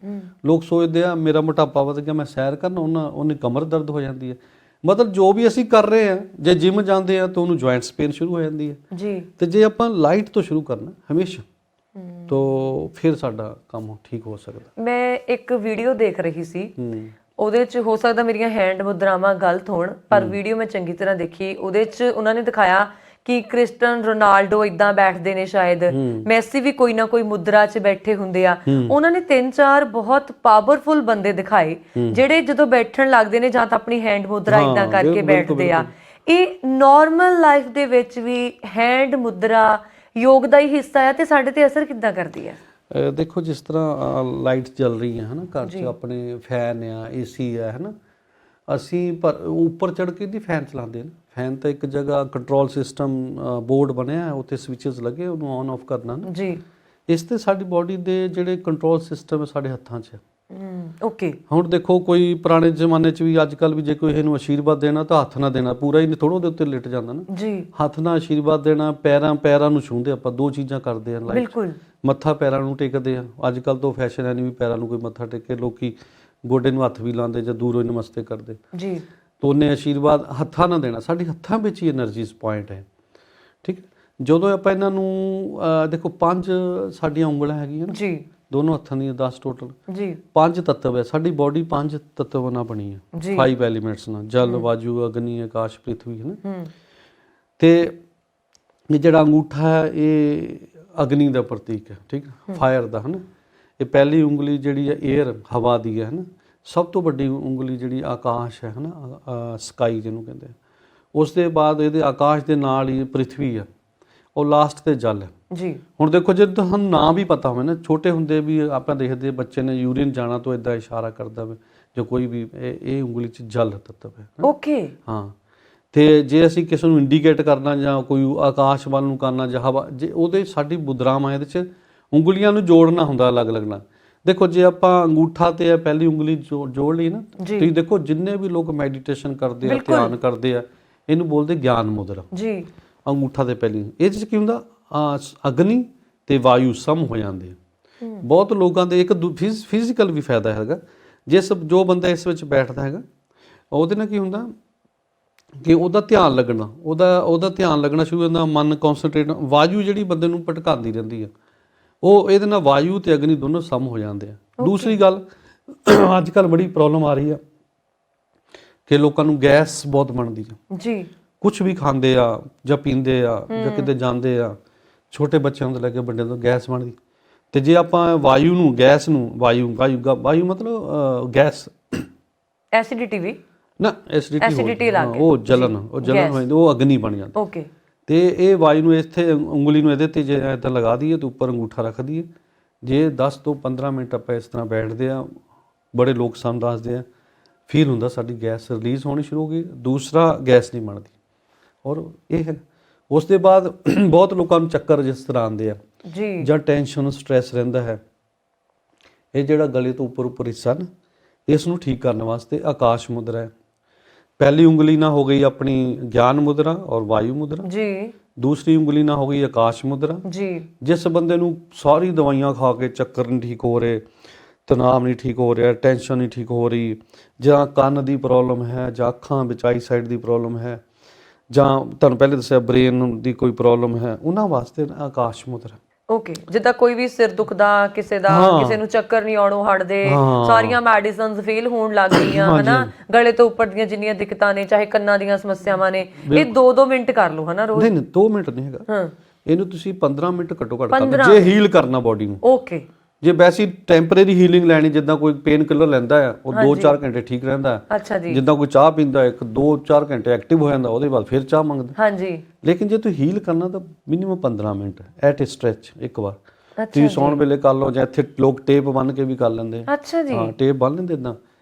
ਲੋਕ ਸੋਚਦੇ ਆ ਮੇਰਾ ਮੋਟਾਪਾ ਵਧ ਗਿਆ, ਮੈਂ ਸੈਰ ਕਰਨਾ, ਉਹਨੇ ਕਮਰ ਦਰਦ ਹੋ ਜਾਂਦੀ ਹੈ। ਮਤਲਬ ਜੋ ਵੀ ਅਸੀਂ ਕਰ ਰਹੇ ਹਾਂ, ਜੇ ਜਿਮ ਜਾਂਦੇ ਆ ਤਾਂ ਉਹਨੂੰ ਜੁਆਇੰਟਸ ਪੇਨ ਸ਼ੁਰੂ ਹੋ ਜਾਂਦੀ ਹੈ ਜੀ। ਤੇ ਜੇ ਆਪਾਂ ਲਾਈਟ ਤੋਂ ਸ਼ੁਰੂ ਕਰਨਾ ਹਮੇਸ਼ਾ, ਤੋ ਫਿਰ ਸਾਡਾ ਕੰਮ ਠੀਕ ਹੋ ਸਕਦਾ। ਮੈਂ ਇੱਕ ਵੀਡੀਓ ਦੇਖ ਰਹੀ ਸੀ, ਉਹਦੇ 'ਚ ਹੋ ਸਕਦਾ ਮੇਰੀਆਂ ਹੈਂਡ ਮੁਦਰਾਵਾਂ ਗਲਤ ਹੋਣ, ਪਰ ਵੀਡੀਓ ਮੈਂ ਚੰਗੀ ਤਰ੍ਹਾਂ ਦੇਖੀ। ਉਹਦੇ 'ਚ ਉਹਨਾਂ ਨੇ ਦਿਖਾਇਆ ਕਿ ਕ੍ਰਿਸਟੀਅਨ ਰੋਨਾਲਡੋ ਇਦਾਂ ਬੈਠਦੇ ਨੇ, ਸ਼ਾਇਦ ਮੈਸੀ ਵੀ ਕੋਈ ਨਾ ਕੋਈ ਮੁਦਰਾ 'ਚ ਬੈਠੇ ਹੁੰਦੇ ਆ। ਉਹਨਾਂ ਨੇ 3-4 ਬਹੁਤ ਪਾਵਰਫੁਲ ਬੰਦੇ ਦਿਖਾਏ ਜਿਹੜੇ ਜਦੋਂ ਬੈਠਣ ਲੱਗਦੇ ਨੇ ਜਾਂ ਤਾਂ ਆਪਣੀ ਹੈਂਡ ਮੁਦਰਾ ਇਦਾਂ ਕਰਕੇ ਬੈਠਦੇ ਆ। ਇਹ ਨਾਰਮਲ ਲਾਈਫ ਦੇ ਵਿੱਚ ਵੀ ਹੈਂਡ ਮੁਦਰਾ ਯੋਗ ਦਾ ਹੀ ਹਿੱਸਾ ਹੈ ਤੇ ਸਾਡੇ ਤੇ ਅਸਰ ਕਿੱਦਾਂ ਕਰਦੀ ਹੈ? ਦੇਖੋ, ਜਿਸ ਤਰ੍ਹਾਂ ਲਾਈਟ ਚੱਲ ਰਹੀ ਹੈ ਨਾ ਘਰ 'ਚ, ਆਪਣੇ ਫੈਨ ਆ, AC ਆ, ਹੈ ਨਾ, ਅਸੀਂ ਪਰ ਉੱਪਰ ਚੜ੍ਹ ਕੇ ਨਹੀਂ ਫੈਨ ਚਲਾਉਂਦੇ ਨਾ। ਫੈਨ ਤਾਂ ਇੱਕ ਜਗ੍ਹਾ ਕੰਟਰੋਲ ਸਿਸਟਮ ਬੋਰਡ ਬਣਿਆ, ਉੱਥੇ ਸਵਿਚਸ ਲੱਗੇ, ਉਹਨੂੰ ਔਨ ਆਫ ਕਰਨਾ ਨਾ ਜੀ। ਇਸ ਤੇ ਸਾਡੀ ਬਾਡੀ ਦੇ ਜਿਹੜੇ ਕੰਟਰੋਲ ਸਿਸਟਮ ਹੈ ਸਾਡੇ ਹੱਥਾਂ 'ਚ ਹੈ। ਓਕੇ। ਹੁਣ ਦੇਖੋ, ਕੋਈ ਪੁਰਾਣੇ ਜ਼ਮਾਨੇ 'ਚ ਵੀ, ਅੱਜ ਕੱਲ੍ਹ ਵੀ, ਜੇ ਕੋਈ ਇਹਨੂੰ ਆਸ਼ੀਰਵਾਦ ਦੇਣਾ ਤਾਂ ਹੱਥ ਨਾਲ ਦੇਣਾ, ਪੂਰਾ ਹੀ ਨਹੀਂ, ਥੋੜ੍ਹਾ ਉਹਦੇ ਉੱਤੇ ਲਿਟ ਜਾਂਦਾ ਨਾ ਜੀ। ਹੱਥ ਨਾਲ ਆਸ਼ੀਰਵਾਦ ਦੇਣਾ, ਪੈਰਾਂ ਨੂੰ ਛੂਹਦੇ, ਆਪਾਂ 2 ਚੀਜ਼ਾਂ ਕਰਦੇ ਹਾਂ ਬਿਲਕੁਲ। ਮੱਥਾ ਪੈਰਾਂ ਨੂੰ ਟੇਕਦੇ ਆ। ਅੱਜ ਕੱਲ੍ਹ ਤੋਂ ਫੈਸ਼ਨ ਹੈ ਨਹੀਂ ਵੀ ਪੈਰਾਂ ਨੂੰ ਕੋਈ ਮੱਥਾ ਟੇਕੇ, ਲੋਕੀ ਗੋਡੇ ਨੂੰ ਹੱਥ ਵੀ ਲਾਉਂਦੇ ਜਾਂ ਦੂਰੋਂ ਹੀ ਨਮਸਤੇ ਕਰਦੇ ਜੀ। ਤਾਂ ਉਹਨੇ ਆਸ਼ੀਰਵਾਦ ਹੱਥਾਂ ਨਾਲ ਦੇਣਾ। ਸਾਡੇ ਹੱਥਾਂ ਵਿੱਚ ਹੀ ਐਨਰਜੀਜ਼ ਪੁਆਇੰਟ ਹੈ, ਠੀਕ। ਜਦੋਂ ਆਪਾਂ ਇਹਨਾਂ ਨੂੰ ਦੇਖੋ, 5 ਸਾਡੀਆਂ ਉਂਗਲਾਂ ਹੈਗੀਆਂ ਨਾ ਜੀ, ਦੋਨੋਂ ਹੱਥਾਂ ਦੀਆਂ 10 ਟੋਟਲ ਜੀ। 5 ਤੱਤਵ ਹੈ ਸਾਡੀ ਬਾਡੀ, 5 ਤੱਤਵਾਂ ਨਾਲ ਬਣੀ ਹੈ, 5 ਐਲੀਮੈਂਟਸ ਨਾਲ, ਜਲ, ਵਾਯੂ, ਅਗਨੀ, ਆਕਾਸ਼, ਪ੍ਰਿਥਵੀ, ਹੈ ਨਾ। ਤੇ ਇਹ ਜਿਹੜਾ ਅੰਗੂਠਾ ਹੈ ਇਹ ਅਗਨੀ ਦਾ ਪ੍ਰਤੀਕ ਹੈ, ਠੀਕ, ਫਾਇਰ ਦਾ, ਹੈ ਨਾ। ਇਹ ਪਹਿਲੀ ਉਂਗਲੀ ਜਿਹੜੀ ਹੈ ਏਅਰ, ਹਵਾ ਦੀ ਹੈ ਨਾ। ਸਭ ਤੋਂ ਵੱਡੀ ਉਂਗਲੀ ਜਿਹੜੀ ਆਕਾਸ਼ ਹੈ ਨਾ, ਸਕਾਈ ਜਿਹਨੂੰ ਕਹਿੰਦੇ। ਉਸ ਦੇ ਬਾਅਦ ਇਹਦੇ ਆਕਾਸ਼ ਦੇ ਨਾਲ ਹੀ ਪ੍ਰਿਥਵੀ ਆ, ਉਹ ਲਾਸਟ ਤੇ ਜਲ ਹੈ ਜੀ। ਹੁਣ ਦੇਖੋ, ਜੇ ਤੁਹਾਨੂੰ ਨਾ ਵੀ ਪਤਾ ਹੋਵੇ ਨਾ, ਛੋਟੇ ਹੁੰਦੇ ਵੀ ਆਪਾਂ ਦੇਖਦੇ ਬੱਚੇ ਨੇ ਯੂਰੀਨ ਜਾਣਾ ਤਾਂ ਇਦਾਂ ਇਸ਼ਾਰਾ ਕਰਦਾ ਵੇ, ਜੋ ਕੋਈ ਵੀ ਇਹ ਉਂਗਲੀ 'ਚ ਜਲ ਤੱਤਵ ਹੈ। ਓਕੇ, ਹਾਂ। ਤੇ ਜੇ ਅਸੀਂ ਕਿਸੇ ਨੂੰ ਇੰਡੀਕੇਟ ਕਰਨਾ ਜਾਂ ਕੋਈ ਆਕਾਸ਼ ਵੱਲ ਨੂੰ ਕਰਨਾ ਜਾਂ ਹਵਾ, ਜੇ ਉਹਦੇ ਸਾਡੀ ਮੁਦਰਾਵਾਂ ਇਹਦੇ 'ਚ ਉਂਗਲੀਆਂ ਨੂੰ ਜੋੜਨਾ ਹੁੰਦਾ ਅਲੱਗ-ਅਲੱਗ ਨਾਲ। ਦੇਖੋ, ਜੇ ਆਪਾਂ ਅੰਗੂਠਾ ਤੇ ਪਹਿਲੀ ਉਂਗਲੀ ਜੋੜ ਲਈ ਨਾ, ਤੁਸੀਂ ਦੇਖੋ ਜਿੰਨੇ ਵੀ ਲੋਕ ਮੈਡੀਟੇਸ਼ਨ ਕਰਦੇ ਆ, ਧਿਆਨ ਕਰਦੇ ਆ, ਇਹਨੂੰ ਬੋਲਦੇ ਗਿਆਨ ਮੁਦਰਾ ਜੀ। ਅੰਗੂਠਾ ਤੇ ਪਹਿਲੀ, ਇਹਦੇ 'ਚ ਕੀ ਹੁੰਦਾ, ਅਗਨੀ ਤੇ ਵਾਯੂ ਸਮ ਹੋ ਜਾਂਦੇ ਆ। ਬਹੁਤ ਲੋਕਾਂ ਦੇ ਇੱਕ ਫਿਜ਼ੀਕਲ ਵੀ ਫਾਇਦਾ ਹੈਗਾ, ਜੋ ਬੰਦਾ ਇਸ ਵਿੱਚ ਬੈਠਦਾ ਹੈਗਾ, ਉਹਦੇ ਨਾਲ ਕੀ ਹੁੰਦਾ ਕਿ ਉਹਦਾ ਧਿਆਨ ਲੱਗਣਾ, ਉਹਦਾ ਧਿਆਨ ਲੱਗਣਾ ਸ਼ੁਰੂ ਹੋ ਜਾਂਦਾ, ਮਨ ਕੌਂਸਨਟਰੇਟ। ਵਾਯੂ ਜਿਹੜੀ ਬੰਦੇ ਨੂੰ ਭਟਕਾਉਂਦੀ ਰਹਿੰਦੀ ਆ, ਉਹ ਇਹਦੇ ਨਾਲ ਵਾਯੂ ਤੇ ਅਗਨੀ ਦੋਨੋਂ ਸਮ ਹੋ ਜਾਂਦੇ ਆ। ਦੂਸਰੀ ਗੱਲ, ਅੱਜ ਕੱਲ੍ਹ ਬੜੀ ਪ੍ਰੋਬਲਮ ਆ ਰਹੀ ਆ ਕਿ ਲੋਕਾਂ ਨੂੰ ਗੈਸ ਬਹੁਤ ਬਣਦੀ ਆ ਜੀ। ਕੁਛ ਵੀ ਖਾਂਦੇ ਆ ਜਾਂ ਪੀਂਦੇ ਆ ਜਾਂ ਕਿਤੇ ਜਾਂਦੇ ਆ, ਛੋਟੇ ਬੱਚਿਆਂ ਤੋਂ ਲੈ ਕੇ ਵੱਡਿਆਂ ਤੋਂ ਗੈਸ ਬਣਦੀ। ਤੇ ਜੇ ਆਪਾਂ ਵਾਯੂ ਨੂੰ, ਗੈਸ ਨੂੰ, ਵਾਯੂ ਮਤਲਬ ਗੈਸ, ਐਸਿਡਿਟੀ ਵੀ ਨਾ, ਐਸਿਡਿਟੀ ਉਹ ਜਲਨ ਹੋ ਜਾਂਦੀ, ਉਹ ਅਗਨੀ ਬਣ ਜਾਂਦੀ। ਓਕੇ। ਤੇ ਇਹ ਵਾਯੂ ਨੂੰ ਇੱਥੇ ਉਂਗਲੀ ਨੂੰ ਇਹਦੇ ਤੇ ਜੇ ਇੱਦਾਂ ਲਗਾ ਦਈਏ ਤੇ ਉੱਪਰ ਅੰਗੂਠਾ ਰੱਖ ਦਈਏ, ਜੇ 10 ਤੋਂ 15 ਮਿੰਟ ਆਪਾਂ ਇਸ ਤਰ੍ਹਾਂ ਬੈਠਦੇ ਆ, ਬੜੇ ਲੋਕ ਸਾਨੂੰ ਦੱਸਦੇ ਆ ਫੀਲ ਹੁੰਦਾ ਸਾਡੀ ਗੈਸ ਰਿਲੀਜ਼ ਹੋਣੀ ਸ਼ੁਰੂ ਹੋ ਗਈ, ਦੂਸਰਾ ਗੈਸ ਨਹੀਂ ਬਣਦੀ। ਔਰ ਇਹ ਹੈ ਉਸ ਦੇ ਬਾਅਦ ਬਹੁਤ ਲੋਕਾਂ ਨੂੰ ਚੱਕਰ ਜਿਸ ਤਰ੍ਹਾਂ ਆਉਂਦੇ ਆ ਜੀ, ਜਾਂ ਟੈਨਸ਼ਨ ਸਟ੍ਰੈਸ ਰਹਿੰਦਾ ਹੈ। ਇਹ ਜਿਹੜਾ ਗਲੇ ਤੋਂ ਉੱਪਰ ਹਿੱਸਾ ਨਾ, ਇਸ ਨੂੰ ਠੀਕ ਕਰਨ ਵਾਸਤੇ ਆਕਾਸ਼ ਮੁਦਰਾ ਹੈ। ਪਹਿਲੀ ਉਂਗਲੀ ਨਾਲ ਹੋ ਗਈ ਆਪਣੀ ਗਿਆਨ ਮੁਦਰਾ ਔਰ ਵਾਯੂ ਮੁਦਰਾ ਜੀ, ਦੂਸਰੀ ਉਂਗਲੀ ਨਾਲ ਹੋ ਗਈ ਆਕਾਸ਼ ਮੁਦਰਾ। ਜੀ, ਜਿਸ ਬੰਦੇ ਨੂੰ ਸਾਰੀ ਦਵਾਈਆਂ ਖਾ ਕੇ ਚੱਕਰ ਨਹੀਂ ਠੀਕ ਹੋ ਰਹੇ, ਤਣਾਅ ਨਹੀਂ ਠੀਕ ਹੋ ਰਿਹਾ, ਟੈਨਸ਼ਨ ਨਹੀਂ ਠੀਕ ਹੋ ਰਹੀ, ਜਾਂ ਕੰਨ ਦੀ ਪ੍ਰੋਬਲਮ ਹੈ, ਜਾਂ ਅੱਖਾਂ ਵਿੱਚ ਆਈ ਸਾਈਡ ਦੀ ਪ੍ਰੋਬਲਮ ਹੈ, ਜਾਂ ਤੁਹਾਨੂੰ ਪਹਿਲੇ ਦੱਸਿਆ ਬ੍ਰੇਨ ਦੀ ਕੋਈ ਪ੍ਰੋਬਲਮ ਹੈ, ਉਹਨਾਂ ਵਾਸਤੇ ਆਕਾਸ਼ ਮੁਦਰਾ। ਓਕੇ, ਜਿੱਦਾਂ ਕੋਈ ਵੀ ਸਿਰ ਦੁਖਦਾ ਕਿਸੇ ਦਾ, ਕਿਸੇ ਨੂੰ ਚੱਕਰ ਨਹੀਂ ਆਉਣੋਂ ਹਟਦੇ, ਸਾਰੀਆਂ ਮੈਡੀਸਿਨਸ ਫੇਲ ਹੋਣ ਲੱਗ ਗਈਆਂ ਹਨਾ, ਗਲੇ ਤੋਂ ਉੱਪਰ ਦੀਆਂ ਜਿੰਨੀਆਂ ਦਿੱਕਤਾਂ ਨੇ, ਚਾਹੇ ਕੰਨਾਂ ਦੀਆਂ ਸਮੱਸਿਆਵਾਂ ਨੇ, ਇਹ 2-2 ਮਿੰਟ ਕਰ ਲਓ ਹਨਾ ਰੋਜ਼। ਨਹੀਂ 2 ਮਿੰਟ ਨਹੀਂ ਹੈਗਾ, ਹਾਂ, ਇਹਨੂੰ ਤੁਸੀਂ 15 ਮਿੰਟ ਘੱਟੋ ਘੱਟ ਕਰਨਾ ਜੇ ਹੀਲ ਕਰਨਾ ਬਾਡੀ ਨੂੰ। ਓਕੇ, ਜੇ ਵੈਸੀ ਟੈਂਪਰੇਰੀ ਹੀਲਿੰਗ ਲੈਣੀ, ਜਿੱਦਾਂ ਕੋਈ ਪੇਨ ਕਿਲਰ ਲੈਂਦਾ ਆ ਉਹ 2-4 ਘੰਟੇ ਠੀਕ ਰਹਿੰਦਾ ਹੈ। ਅੱਛਾ ਜੀ, ਜਿੱਦਾਂ ਕੋਈ ਚਾਹ ਪੀਂਦਾ 1-2-4 ਘੰਟੇ ਐਕਟਿਵ ਹੋ ਜਾਂਦਾ, ਉਹਦੇ ਬਾਅਦ ਫਿਰ ਚਾਹ ਮੰਗਦਾ। ਹਾਂਜੀ, ਲੇਕਿਨ ਜੇ ਤੁਸੀਂ ਹੀਲ ਕਰਨਾ ਤਾਂ minimum 15 minute at a stretch ਇੱਕ ਵਾਰ ਤੁਸੀਂ ਸੌਣ ਵੇਲੇ ਕਰ ਲਓ, ਜਾਂ ਇੱਥੇ ਲੋਕ ਟੇਪ ਬੰਨ੍ਹ ਕੇ ਵੀ ਕਰ ਲੈਂਦੇ। ਅੱਛਾ ਜੀ, ਹਾਂ, ਟੇਪ ਬੰਨ੍ਹ ਲੈਂਦੇ ਇਦਾਂ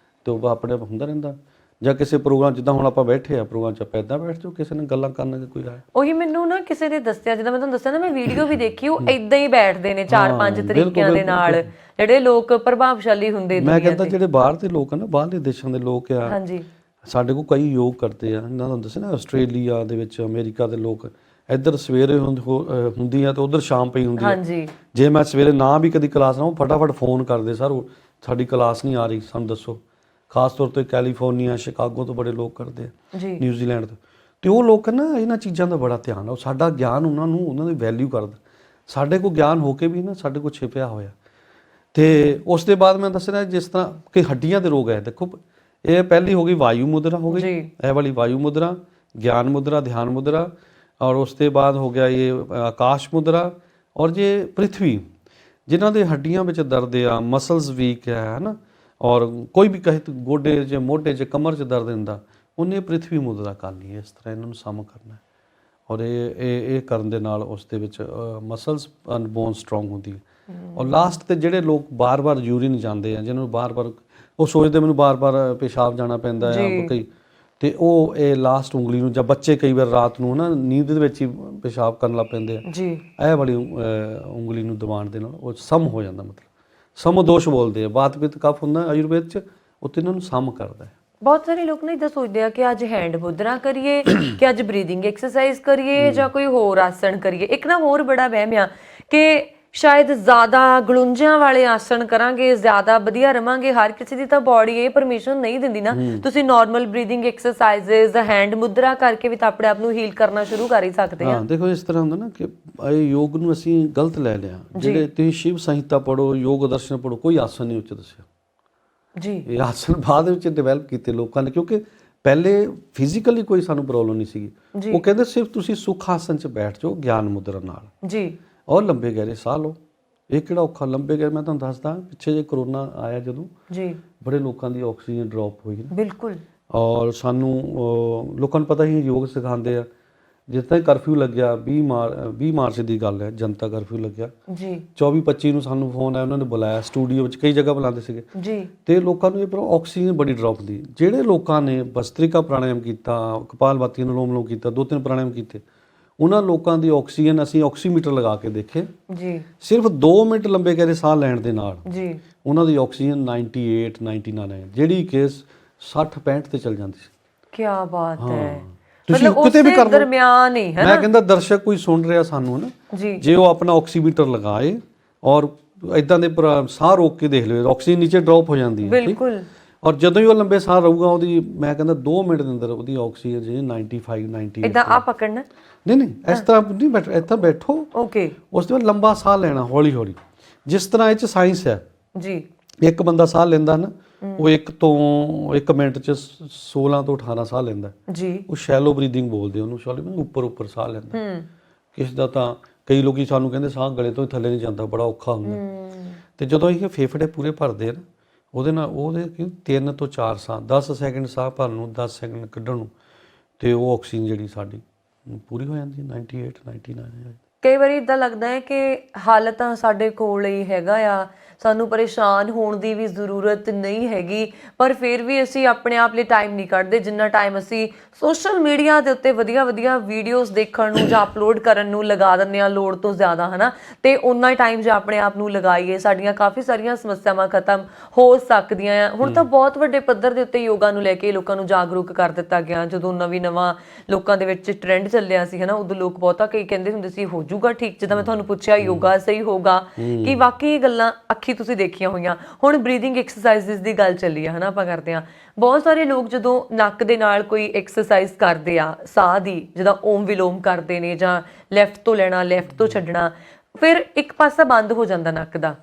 ਤੇ ਉਹ ਆਪਣੇ ਆਪ ਹੁੰਦਾ ਰਹਿੰਦਾ। ਜਾਂ ਕਿਸੇ ਪ੍ਰੋਗਰਾਮ ਜਿੱਦਾਂ ਹੁਣ ਆਪਾਂ ਬੈਠੇ ਆ ਪ੍ਰੋਗਰਾਮ 'ਚ ਆਪਾਂ ਇੱਦਾਂ ਬੈਠ ਜਾਓ, ਕਿਸੇ ਨੇ ਗੱਲਾਂ ਕਰਨ ਕੋਈ ਆਇਆ। ਉਹੀ ਮੈਨੂੰ ਨਾ ਕਿਸੇ ਨੇ ਦੱਸਿਆ, ਜਿੱਦਾਂ ਮੈਂ ਤੁਹਾਨੂੰ ਦੱਸਿਆ ਨਾ, ਮੈਂ ਵੀਡੀਓ ਵੀ ਦੇਖੀ, ਉਹ ਇਦਾਂ ਹੀ ਬੈਠਦੇ ਨੇ 4-5 ਤਰੀਕਿਆਂ ਦੇ ਨਾਲ, ਜਿਹੜੇ ਲੋਕ ਪ੍ਰਭਾਵਸ਼ਾਲੀ ਹੁੰਦੇ ਮੈਂ ਕਹਿੰਦਾ ਜਿਹੜੇ ਬਾਹਰ ਦੇ ਲੋਕ ਆ ਨਾ, ਬਾਹਰਲੇ ਦੇਸ਼ਾਂ ਦੇ ਲੋਕ ਆ, ਹਾਂਜੀ, ਸਾਡੇ ਕੋਲ ਕਈ ਯੋਗ ਕਰਦੇ ਆ। ਇਹਨਾਂ ਨੂੰ ਦੱਸਿਆ ਨਾ ਆਸਟ੍ਰੇਲੀਆ ਦੇ ਵਿੱਚ, ਅਮਰੀਕਾ ਦੇ ਲੋਕ ਇੱਧਰ ਸਵੇਰੇ ਹੁੰਦੀ ਆ ਤੇ ਉੱਧਰ ਸ਼ਾਮ ਪਈ ਹੁੰਦੀ ਆ। ਹਾਂਜੀ, ਜੇ ਮੈਂ ਸਵੇਰੇ ਨਾ ਵੀ ਕਦੀ ਕਲਾਸ ਨਾ, ਉਹ ਫਟਾਫਟ ਫੋਨ ਕਰਦੇ, ਸਰ ਸਾਡੀ ਕਲਾਸ ਨਹੀਂ ਆ ਰਹੀ, ਸਾਨੂੰ ਦੱਸੋ। ਖਾਸ ਤੌਰ ਤੇ ਕੈਲੀਫੋਰਨੀਆ, ਸ਼ਿਕਾਗੋ ਤੋਂ ਬੜੇ ਲੋਕ ਕਰਦੇ ਆ, ਜੀ, ਨਿਊਜ਼ੀਲੈਂਡ ਤੋਂ। ਤੇ ਉਹ ਲੋਕ ਨਾ ਇਹਨਾਂ ਚੀਜ਼ਾਂ ਦਾ ਬੜਾ ਧਿਆਨ ਆ, ਉਹ ਸਾਡਾ ਗਿਆਨ ਉਹਨਾਂ ਦੀ ਵੈਲਿਊ ਕਰਦਾ। ਸਾਡੇ ਕੋਲ ਗਿਆਨ ਹੋ ਕੇ ਵੀ ਨਾ ਸਾਡੇ ਕੋਲ ਛਿਪਿਆ ਹੋਇਆ। ਤੇ ਉਸ ਦੇ ਬਾਅਦ ਮੈਂ ਦੱਸ ਰਿਹਾ ਜਿਸ ਤਰ੍ਹਾਂ ਕਿ ਹੱਡੀਆਂ ਦੇ ਰੋਗ ਹੈ, ਦੇਖੋ ਇਹ ਪਹਿਲੀ ਹੋ ਗਈ ਵਾਯੂ ਮੁਦਰਾ ਹੋ ਗਈ, ਇਹ ਵਾਲੀ ਵਾਯੂ ਮੁਦਰਾ, ਗਿਆਨ ਮੁਦਰਾ, ਧਿਆਨ ਮੁਦਰਾ, ਔਰ ਉਸ ਦੇ ਬਾਅਦ ਹੋ ਗਿਆ ਇਹ ਆਕਾਸ਼ ਮੁਦਰਾ। ਔਰ ਜੇ ਪ੍ਰਿਥਵੀ, ਜਿਨ੍ਹਾਂ ਦੇ ਹੱਡੀਆਂ ਵਿੱਚ ਦਰਦ ਆ, ਮਸਲਸ ਵੀਕ ਹੈ ਨਾ, ਔਰ ਕੋਈ ਵੀ ਕਹੇ ਗੋਡੇ 'ਚ, ਮੋਢੇ 'ਚ, ਕਮਰ 'ਚ ਦਰਦ ਹੁੰਦਾ, ਉਹਨੇ ਪ੍ਰਿਥਵੀ ਮੁਦਰਾ ਕਰਨੀ ਹੈ। ਇਸ ਤਰ੍ਹਾਂ ਇਹਨਾਂ ਨੂੰ ਸਮ ਕਰਨਾ। ਔਰ ਇਹ ਕਰਨ ਦੇ ਨਾਲ ਉਸ ਦੇ ਵਿੱਚ ਮਸਲਸ ਐਂਡ ਬੋਨ ਸਟਰੋਂਗ ਹੁੰਦੀ ਹੈ। ਔਰ ਲਾਸਟ ਤੇ ਜਿਹੜੇ ਲੋਕ ਬਾਰ-ਬਾਰ ਯੂਰਿਨ ਜਾਂਦੇ ਆ, ਜਿਹਨਾਂ ਨੂੰ ਬਾਰ-ਬਾਰ ਉਹ ਸੋਚਦੇ ਮੈਨੂੰ ਬਾਰ-ਬਾਰ ਪਿਸ਼ਾਬ ਜਾਣਾ ਪੈਂਦਾ ਆ ਕਈ, ਤੇ ਉਹ ਇਹ ਲਾਸਟ ਉਂਗਲੀ ਨੂੰ, ਜਾਂ ਬੱਚੇ ਕਈ ਵਾਰ ਰਾਤ ਨੂੰ ਨਾ ਨੀਂਦ ਦੇ ਵਿੱਚ ਹੀ ਪਿਸ਼ਾਬ ਕਰਨ ਲੱਗ ਪੈਂਦੇ ਆ ਜੀ, ਇਹ ਵਾਲੀ ਉਂਗਲੀ ਨੂੰ ਦਬਾਉਣ ਦੇ ਨਾਲ ਉਹ ਸਮ ਹੋ ਜਾਂਦਾ। ਮਤਲਬ ਸਮਦੋਸ਼ ਬੋਲਦੇ ਆ, ਬਾਤ ਪਿੱਤ ਕਫ ਹੁੰਦਾ ਆਯੁਰਵੇਦ 'ਚ, ਉੱਥੇ ਇਹਨਾਂ ਨੂੰ ਸਮ ਕਰਦਾ ਹੈ। ਬਹੁਤ ਸਾਰੇ ਲੋਕ ਨਾ ਇੱਦਾਂ ਸੋਚਦੇ ਆ ਕਿ ਅੱਜ ਹੈਂਡ ਮੁਦਰਾ ਕਰੀਏ, ਕਿ ਅੱਜ ਬਰੀਥਿੰਗ ਐਕਸਰਸਾਈਜ਼ ਕਰੀਏ, ਜਾਂ ਕੋਈ ਹੋਰ ਆਸਣ ਕਰੀਏ। ਇੱਕ ਨਾ ਹੋਰ ਬੜਾ ਵਹਿਮ ਆ ਕਿ ਸ਼ਾਇਦ ਜ਼ਿਆਦਾ ਗਲੁੰਝਾਂ ਵਾਲੇ ਆਸਣ ਕਰਾਂਗੇ ਜ਼ਿਆਦਾ ਵਧੀਆ ਰਵਾਂਗੇ। ਹਰ ਕਿਸੇ ਦੀ ਤਾਂ ਬਾਡੀ ਇਹ ਪਰਮਿਸ਼ਨ ਨਹੀਂ ਦਿੰਦੀ ਨਾ। ਤੁਸੀਂ ਨਾਰਮਲ ਬਰੀਥਿੰਗ ਐਕਸਰਸਾਈਜ਼ਸ, ਹੈਂਡ ਮੁਦਰਾ ਕਰਕੇ ਵੀ ਤਾਂ ਆਪਣੇ ਆਪ ਨੂੰ ਹੀਲ ਕਰਨਾ ਸ਼ੁਰੂ ਕਰ ਹੀ ਸਕਦੇ ਆ। ਦੇਖੋ ਇਸ ਤਰ੍ਹਾਂ ਹੁੰਦਾ ਨਾ ਕਿ ਇਹ ਯੋਗ ਨੂੰ ਅਸੀਂ ਗਲਤ ਲੈ ਲਿਆ। ਜਿਹੜੇ ਤੁਸੀਂ ਸ਼ਿਵ ਸੰਹਿਤਾ ਪੜੋ, ਯੋਗ ਦਰਸ਼ਨ ਪੜੋ, ਕੋਈ ਆਸਣ ਨਹੀਂ ਉੱਚ ਦੱਸਿਆ ਜੀ। ਇਹ ਆਸਣ ਬਾਅਦ ਵਿੱਚ ਡਿਵੈਲਪ ਕੀਤੇ ਲੋਕਾਂ ਨੇ, ਕਿਉਂਕਿ ਪਹਿਲੇ ਫਿਜ਼ੀਕਲੀ ਕੋਈ ਸਾਨੂੰ ਪ੍ਰੋਬਲਮ ਨਹੀਂ ਸੀਗੀ। ਉਹ ਕਹਿੰਦੇ ਸਿਰਫ ਤੁਸੀਂ ਸੁਖ ਆਸਣ 'ਚ ਬੈਠ ਜਾਓ ਗਿਆਨ ਮੁਦਰਾ ਨਾਲ ਜੀ, ਔਰ ਲੰਬੇ ਗਹਿਰੇ ਸਾਹ ਲਓ। ਇਹ ਕਿਹੜਾ ਔਖਾ ਲੰਬੇ ਗਹਿਰੇ। ਮੈਂ ਤੁਹਾਨੂੰ ਦੱਸਦਾ, ਪਿੱਛੇ ਜੇ ਕਰੋਨਾ ਆਇਆ ਜਦੋਂ ਜੀ, ਬੜੇ ਲੋਕਾਂ ਦੀ ਆਕਸੀਜਨ ਡ੍ਰੌਪ ਹੋਈ ਨਾ, ਬਿਲਕੁਲ। ਔਰ ਸਾਨੂੰ ਲੋਕਾਂ ਨੂੰ ਪਤਾ ਹੀ ਯੋਗ ਸਿਖਾਉਂਦੇ ਆ। ਜਿਸ ਤਰ੍ਹਾਂ ਕਰਫਿਊ ਲੱਗਿਆ 20 ਮਾਰਚ ਦੀ ਗੱਲ ਹੈ, ਜਨਤਾ ਕਰਫਿਊ ਲੱਗਿਆ ਜੀ, 24-25 ਨੂੰ ਸਾਨੂੰ ਫੋਨ ਆਇਆ, ਉਹਨਾਂ ਨੇ ਬੁਲਾਇਆ ਸਟੂਡੀਓ ਵਿੱਚ, ਕਈ ਜਗ੍ਹਾ ਬੁਲਾਉਂਦੇ ਸੀਗੇ ਜੀ, ਤੇ ਲੋਕਾਂ ਨੂੰ ਇਹ ਆਕਸੀਜਨ ਬੜੀ ਡ੍ਰੌਪ ਦੀ। ਜਿਹੜੇ ਲੋਕਾਂ ਨੇ ਬਸਤ੍ਰਿਕਾ ਪ੍ਰਾਣਾਯਾਮ ਕੀਤਾ, ਕਪਾਲਭਾਤੀ, ਅਨੁਲੋਮ ਵਿਲੋਮ ਕੀਤਾ, 2-3 ਪ੍ਰਾਣਾਯਾਮ ਕੀਤੇ, ਉਹਨਾਂ ਲੋਕਾਂ ਦੀ ਆਕਸੀਜਨ ਅਸੀਂ ਆਕਸੀਮੀਟਰ ਲਗਾ ਕੇ ਦੇਖੇ ਜੀ, ਸਿਰਫ 2 ਮਿੰਟ ਲੰਬੇ ਗਹਿਰੇ ਸਾਹ ਲੈਣ ਦੇ ਨਾਲ ਜੀ ਉਹਨਾਂ ਦੀ ਆਕਸੀਜਨ 98-99 ਜਿਹੜੀ ਕਿ 60-65 ਤੇ ਚੱਲ ਜਾਂਦੀ ਸੀ। ਕੀ ਬਾਤ ਹੈ। ਤੁਸੀਂ ਕਿਤੇ ਵੀ ਕਰ ਦਰਮਿਆਨ ਹੀ ਹੈ। ਮੈਂ ਕਹਿੰਦਾ ਦਰਸ਼ਕ ਕੋਈ ਸੁਣ ਰਿਹਾ ਸਾਨੂੰ ਨਾ ਜੀ, ਜੇ ਉਹ ਆਪਣਾ ਆਕਸੀਮੀਟਰ ਲਗਾਏ ਔਰ ਇਦਾਂ ਦੇ ਸਾਹ ਰੋਕ ਕੇ ਦੇਖ ਲਵੇ, ਆਕਸੀਜਨ ਨੀਚੇ ਡ੍ਰੌਪ ਹੋ ਜਾਂਦੀ ਹੈ ਬਿਲਕੁਲ। ਔਰ ਜਦੋਂ ਹੀ ਉਹ ਲੰਬੇ ਸਾਹ ਰਹੂਗਾ, ਉਹਦੀ ਮੈਂ ਕਹਿੰਦਾ 2 ਮਿੰਟ ਦੇ ਅੰਦਰ ਉਹਦੀ ਆਕਸੀਜਨ ਜਿਹੜੀ 95-98 ਇਦਾਂ ਆ ਪਕੜਨਾ। ਨਹੀਂ ਇਸ ਤਰ੍ਹਾਂ ਨਹੀਂ ਬੈਠ, ਇੱਥੇ ਬੈਠੋ ਓਕੇ। ਉਸ ਤੋਂ ਬਾਅਦ ਲੰਬਾ ਸਾਹ ਲੈਣਾ ਹੌਲੀ ਹੌਲੀ, ਜਿਸ ਤਰ੍ਹਾਂ ਇਹ 'ਚ ਸਾਇੰਸ ਹੈ ਜੀ। ਇੱਕ ਬੰਦਾ ਸਾਹ ਲੈਂਦਾ ਨਾ, ਉਹ 1 ਮਿੰਟ 'ਚ 16 ਤੋਂ 18 ਸਾਹ ਲੈਂਦਾ ਜੀ। ਉਹ ਸ਼ੈਲੋ ਬਰੀਥਿੰਗ ਬੋਲਦੇ ਉਹਨੂੰ, ਸ਼ੈਲੋ ਉੱਪਰ ਸਾਹ ਲੈਂਦਾ। ਕਿਸੇ ਦਾ ਤਾਂ ਕਈ ਲੋਕੀ ਸਾਨੂੰ ਕਹਿੰਦੇ ਸਾਹ ਗਲੇ ਤੋਂ ਥੱਲੇ ਨਹੀਂ ਜਾਂਦਾ, ਬੜਾ ਔਖਾ ਹੁੰਦਾ। ਤੇ ਜਦੋਂ ਇਹ ਫੇਫੜੇ ਪੂਰੇ ਭਰਦੇ ਨਾ, ਉਹਦੇ ਨਾਲ ਉਹਦੇ 3 ਤੋਂ 4 ਸਾਹ, 10 ਸੈਕਿੰਡ ਸਾਹ ਭਰਨ ਨੂੰ, 10 ਸੈਕਿੰਡ ਕੱਢਣ ਨੂੰ, ਤੇ ਉਹ ਆਕਸੀਜਨ ਜਿਹੜੀ ਸਾਡੀ ਪੂਰੀ ਹੋ ਜਾਂਦੀ 98-99। ਕਈ ਵਾਰੀ ਇਦਾਂ ਲੱਗਦਾ ਹੈ ਕਿ ਹੱਲ ਤਾਂ ਸਾਡੇ ਕੋਲ ਹੀ ਹੈਗਾ ਆ, ਸਾਨੂੰ ਪਰੇਸ਼ਾਨ ਹੋਣ ਦੀ ਵੀ ਜ਼ਰੂਰਤ ਨਹੀਂ ਹੈਗੀ, ਪਰ ਫਿਰ ਵੀ ਅਸੀਂ ਆਪਣੇ ਆਪ ਲਈ ਟਾਈਮ ਨਹੀਂ ਕੱਢਦੇ ਜਿੰਨਾ ਟਾਈਮ ਅਸੀਂ ਸੋਸ਼ਲ ਮੀਡੀਆ ਦੇ ਉੱਤੇ ਵਧੀਆ ਵਧੀਆ ਵੀਡੀਓਜ਼ ਦੇਖਣ ਨੂੰ ਜਾਂ ਅਪਲੋਡ ਕਰਨ ਨੂੰ ਲਗਾ ਦਿੰਦੇ ਹਾਂ ਲੋੜ ਤੋਂ ਜ਼ਿਆਦਾ, ਹਨਾ। ਤੇ ਉਨਾ ਹੀ ਟਾਈਮ ਜੇ ਆਪਣੇ ਆਪ ਨੂੰ ਲਗਾਈਏ ਸਾਡੀਆਂ ਕਾਫੀ ਸਾਰੀਆਂ ਸਮੱਸਿਆਵਾਂ ਖਤਮ ਹੋ ਸਕਦੀਆਂ ਆ। ਹੁਣ ਤਾਂ ਬਹੁਤ ਵੱਡੇ ਪੱਧਰ ਦੇ ਉੱਤੇ ਯੋਗਾ ਨੂੰ ਲੈ ਕੇ ਲੋਕਾਂ ਨੂੰ ਜਾਗਰੂਕ ਕਰ ਦਿੱਤਾ ਗਿਆ। ਜਦੋਂ ਨਵਾਂ ਲੋਕਾਂ ਦੇ ਵਿੱਚ ਟ੍ਰੈਂਡ ਚੱਲਿਆ ਸੀ, ਹਨਾ, ਉਦੋਂ ਲੋਕ ਬਹੁਤਾ ਕਈ ਕਹਿੰਦੇ ਹੁੰਦੇ ਸੀ ਹੋ ਜਾਊਗਾ ਠੀਕ, ਜਿੱਦਾਂ ਮੈਂ ਤੁਹਾਨੂੰ ਪੁੱਛਿਆ ਯੋਗਾ ਸਹੀ ਹੋਗਾ, ਕਿ ਵਾਕਈ ਇਹ ਗੱਲਾਂ ਅੱਖੀ ਤੁਸੀਂ ਦੇਖੀਆਂ ਹੋਈਆਂ। ਹੁਣ ਬਰੀਥਿੰਗ ਐਕਸਰਸਾਈਜ਼ਸ ਦੀ ਗੱਲ ਚੱਲੀ ਆ, ਹਨਾ, ਆਪਾਂ ਕਰਦੇ ਹਾਂ। ਬਹੁਤ ਸਾਰੇ ਲੋਕ ਜਦੋਂ ਨੱਕ ਦੇ ਨਾਲ ਕੋਈ ਐਕਸਰਸਾਈਜ਼ ਕਰਦੇ ਆ ਸਾਹ ਦੀ, ਜਿੱਦਾਂ ਓਮ ਵਿਲੋਮ ਕਰਦੇ ਨੇ ਜਾਂ ਲੈਫਟ ਤੋਂ ਲੈਣਾ ਲੈਫਟ ਤੋਂ ਛੱਡਣਾ, ਫਿਰ ਇੱਕ ਪਾਸਾ ਬੰਦ ਹੋ ਜਾਂਦਾ ਨੱਕ ਦਾ,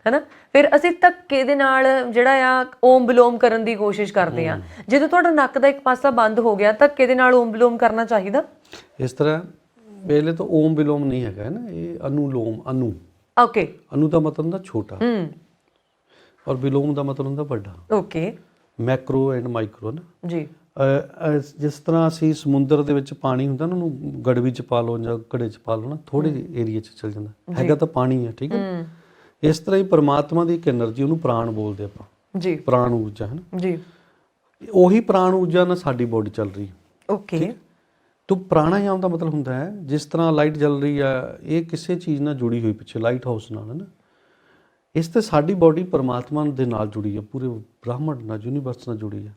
ਹਨਾ। ਫਿਰ ਅਸੀਂ ਧੱਕੇ ਦੇ ਨਾਲ ਜਿਹੜਾ ਆ ਓਮ ਵਿਲੋਮ ਕਰਨ ਦੀ ਕੋਸ਼ਿਸ਼ ਕਰਦੇ ਆ। ਜਦੋਂ ਤੁਹਾਡਾ ਨੱਕ ਦਾ ਇੱਕ ਪਾਸਾ ਬੰਦ ਹੋ ਗਿਆ, ਧੱਕੇ ਦੇ ਨਾਲ ਓਮ ਵਿਲੋਮ ਕਰਨਾ ਚਾਹੀਦਾ? ਇਸ ਤਰ੍ਹਾਂ ਪਹਿਲੇ ਤਾਂ ਓਮ ਵਿਲੋਮ ਨਹੀਂ ਹੈਗਾ ਨਾ, ਇਹ ਅਨੁਲੋਮ। ਓਕੇ। ਅਨੂ ਦਾ ਮਤਲਬ ਹੁੰਦਾ ਛੋਟਾ ਔਰ ਵਿਲੋਮ ਦਾ ਮਤਲਬ ਹੁੰਦਾ ਵੱਡਾ। ਓਕੇ। ਮੈਕਰੋ ਐਂਡ ਮਾਈਕਰੋ ਨਾ ਜੀ। ਜਿਸ ਤਰ੍ਹਾਂ ਅਸੀਂ ਸਮੁੰਦਰ ਦੇ ਵਿੱਚ ਪਾਣੀ ਹੁੰਦਾ ਨਾ, ਉਹਨੂੰ ਗੜਵੀ ਚ ਪਾ ਲਓ ਜਾਂ ਘੜੇ ਚ ਪਾ ਲਓ ਨਾ, ਥੋੜੇ ਜਿਹੇ ਏਰੀਆ ਚ ਚਲ ਜਾਂਦਾ, ਹੈਗਾ ਤਾਂ ਪਾਣੀ ਹੈ, ਠੀਕ ਹੈ। ਇਸ ਤਰ੍ਹਾਂ ਹੀ ਪਰਮਾਤਮਾ ਦੀ ਇੱਕ એનર્ਜੀ, ਉਹਨੂੰ ਪ੍ਰਾਣ ਬੋਲਦੇ ਆਪਾਂ ਜੀ, ਪ੍ਰਾਣ ਊਰਜਾ ਹੈ ਨਾ ਜੀ। ਉਹੀ ਪ੍ਰਾਣ ਊਰਜਾ ਨਾਲ ਸਾਡੀ ਬੋਡੀ ਚੱਲ ਰਹੀ ਹੈ। ਓਕੇ। ਤੋ ਪ੍ਰਾਣਾਯਾਮ ਦਾ ਮਤਲਬ ਹੁੰਦਾ ਹੈ ਜਿਸ ਤਰ੍ਹਾਂ ਲਾਈਟ ਜਲ ਰਹੀ ਆ, ਇਹ ਕਿਸੇ ਚੀਜ਼ ਨਾਲ ਜੁੜੀ ਹੋਈ, ਪਿੱਛੇ ਲਾਈਟ ਹਾਊਸ ਨਾਲ, ਹੈ ਨਾ। ਇਸ ਤੇ ਸਾਡੀ ਬੋਡੀ ਪਰਮਾਤਮਾ ਦੇ ਨਾਲ ਜੁੜੀ ਹੈ, ਪੂਰੇ ਬ੍ਰਹਮੰਡ ਨਾਲ, ਯੂਨੀਵਰਸ ਨਾਲ ਜੁੜੀ ਹੈ।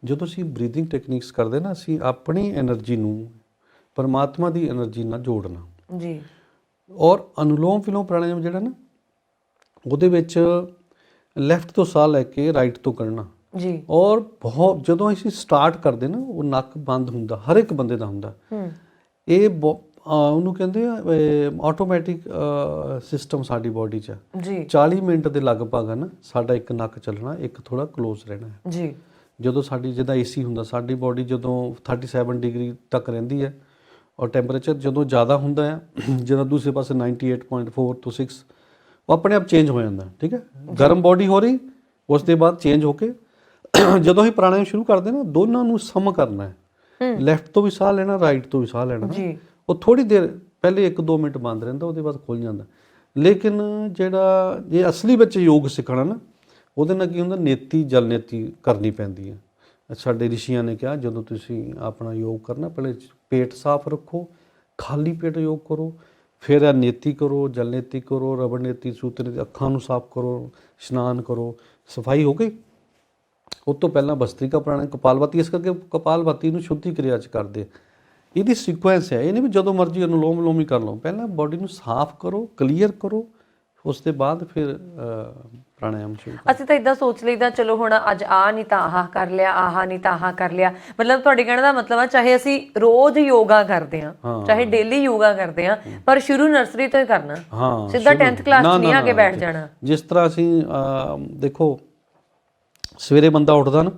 ਜਦੋਂ ਅਸੀਂ ਬਰੀਥਿੰਗ ਟੈਕਨੀਕਸ ਕਰਦੇ ਨਾ, ਅਸੀਂ ਆਪਣੀ એનર્ਜੀ ਨੂੰ ਪਰਮਾਤਮਾ ਦੀ એનર્ਜੀ ਨਾਲ ਜੋੜਨਾ ਜੀ। ਔਰ ਅਨੁਲੋਮ ਵਿਲੋਮ ਪ੍ਰਾਣਾਯਾਮ ਜਿਹੜਾ ਨਾ, ਉਹਦੇ ਵਿੱਚ ਲੈਫਟ ਤੋਂ ਸਾਹ ਲੈ ਕੇ ਰਾਈਟ ਤੋਂ ਕੱਢਣਾ ਜੀ। ਔਰ ਬਹੁਤ ਜਦੋਂ ਅਸੀਂ ਸਟਾਰਟ ਕਰਦੇ ਨਾ, ਉਹ ਨੱਕ ਬੰਦ ਹੁੰਦਾ, ਹਰ ਇੱਕ ਬੰਦੇ ਦਾ ਹੁੰਦਾ। ਇਹ ਉਹਨੂੰ ਕਹਿੰਦੇ ਆ ਆਟੋਮੈਟਿਕ ਸਿਸਟਮ ਸਾਡੀ ਬੋਡੀ 'ਚ ਜੀ। 40 ਮਿੰਟ ਦੇ ਲਗਭਗ ਨਾ ਸਾਡਾ ਇੱਕ ਨੱਕ ਚੱਲਣਾ, ਇੱਕ ਥੋੜਾ ਕਲੋਜ਼ ਰਹਿਣਾ ਜੀ। ਜਦੋਂ ਸਾਡੀ ਜਿੱਦਾਂ ਏਸੀ ਹੁੰਦਾ, ਸਾਡੀ ਬੋਡੀ ਜਦੋਂ 37 ਡਿਗਰੀ ਤੱਕ ਰਹਿੰਦੀ ਹੈ, ਔਰ ਟੈਂਪਰੇਚਰ ਜਦੋਂ ਜ਼ਿਆਦਾ ਹੁੰਦਾ ਹੈ, ਜਦੋਂ ਦੂਸਰੇ ਪਾਸੇ 98.4 ਤੋਂ 6, ਉਹ ਆਪਣੇ ਆਪ ਚੇਂਜ ਹੋ ਜਾਂਦਾ, ਠੀਕ ਹੈ। ਗਰਮ ਬੋਡੀ ਹੋ ਰਹੀ, ਉਸ ਦੇ ਬਾਅਦ ਚੇਂਜ ਹੋ ਕੇ ਜਦੋਂ ਅਸੀਂ ਪ੍ਰਾਣਾਯਾਮ ਸ਼ੁਰੂ ਕਰਦੇ ਨਾ, ਦੋਨਾਂ ਨੂੰ ਸਮ ਕਰਨਾ ਹੈ। ਲੈਫਟ ਤੋਂ ਵੀ ਸਾਹ ਲੈਣਾ, ਰਾਈਟ ਤੋਂ ਵੀ ਸਾਹ ਲੈਣਾ ਜੀ। ਉਹ ਥੋੜੀ ਦੇਰ ਪਹਿਲੇ 1-2 ਮਿੰਟ ਬੰਦ ਰਹਿੰਦਾ, ਉਹਦੇ ਬਾਅਦ ਖੁੱਲ ਜਾਂਦਾ। ਲੇਕਿਨ ਜਿਹੜਾ ਜੇ ਅਸਲੀ ਵਿੱਚ ਯੋਗ ਸਿੱਖਣਾ ਨਾ, ਉਹਦੇ ਨਾਲ ਕੀ ਹੁੰਦਾ, ਨੇਤੀ ਜਲ ਨੇਤੀ ਕਰਨੀ ਪੈਂਦੀ ਹੈ। ਸਾਡੇ ਰਿਸ਼ੀਆਂ ਨੇ ਕਿਹਾ, ਜਦੋਂ ਤੁਸੀਂ ਆਪਣਾ ਯੋਗ ਕਰਨਾ, ਪਹਿਲੇ ਪੇਟ ਸਾਫ਼ ਰੱਖੋ, ਖਾਲੀ ਪੇਟ ਯੋਗ ਕਰੋ, ਫਿਰ ਇਹ ਨੇਤੀ ਕਰੋ, ਜਲ ਨੇਤੀ ਕਰੋ, ਰਬੜ ਨੇਤੀ, ਸੂਤਰ ਨੇਤੀ, ਅੱਖਾਂ ਨੂੰ ਸਾਫ਼ ਕਰੋ, ਇਸ਼ਨਾਨ ਕਰੋ, ਸਫਾਈ ਹੋ ਗਈ। ਉਸ ਤੋਂ ਪਹਿਲਾਂ ਭਸਤ੍ਰਿਕਾ ਪ੍ਰਾਣਾਯਾਮ, ਕਪਾਲਭਾਤੀ, ਇਸ ਕਰਕੇ ਕਪਾਲਭਾਤੀ ਨੂੰ ਸ਼ੁੱਧੀ ਕਿਰਿਆ 'ਚ ਕਰਦੇ। ਇਹਦੀ ਸੀਕੁਐਂਸ ਹੈ, ਇਹ ਨਹੀਂ ਵੀ ਜਦੋਂ ਮਰਜ਼ੀ ਅਨੁਲੋਮ ਵਿਲੋਮ ਹੀ ਕਰ ਲਓ। ਪਹਿਲਾਂ ਬੋਡੀ ਨੂੰ ਸਾਫ਼ ਕਰੋ, ਕਲੀਅਰ ਕਰੋ, ਉਸ ਦੇ ਬਾਅਦ ਫਿਰ ਪ੍ਰਾਣਾਯਾਮ ਸ਼ੁਰੂ ਕਰੋ। ਅਸੀਂ ਤਾਂ ਇਦਾਂ ਸੋਚ ਲਈਦਾ, ਚਲੋ ਹੁਣ ਅੱਜ ਆਹ ਨਹੀਂ ਤਾਂ ਆਹ ਕਰ ਲਿਆ, ਆਹ ਨਹੀਂ ਤਾਂ ਆਹ ਕਰ ਲਿਆ। ਮਤਲਬ ਤੁਹਾਡੇ ਕਹਿਣ ਦਾ ਮਤਲਬ ਆ, ਚਾਹੇ ਅਸੀਂ ਰੋਜ਼ ਯੋਗਾ ਕਰਦੇ ਹਾਂ, ਚਾਹੇ ਡੇਲੀ ਯੋਗਾ ਕਰਦੇ ਹਾਂ, ਪਰ ਸ਼ੁਰੂ ਨਰਸਰੀ ਤੋਂ ਹੀ ਕਰਨਾ, ਸਿੱਧਾ 10th ਕਲਾਸ 'ਚ ਨਹੀਂ ਆ ਕੇ ਬੈਠ ਜਾਣਾ। ਜਿਸ ਤਰ੍ਹਾਂ ਅਸੀਂ ਦੇਖੋ, ਸਵੇਰੇ ਬੰਦਾ ਉੱਠਦਾ ਨਾ,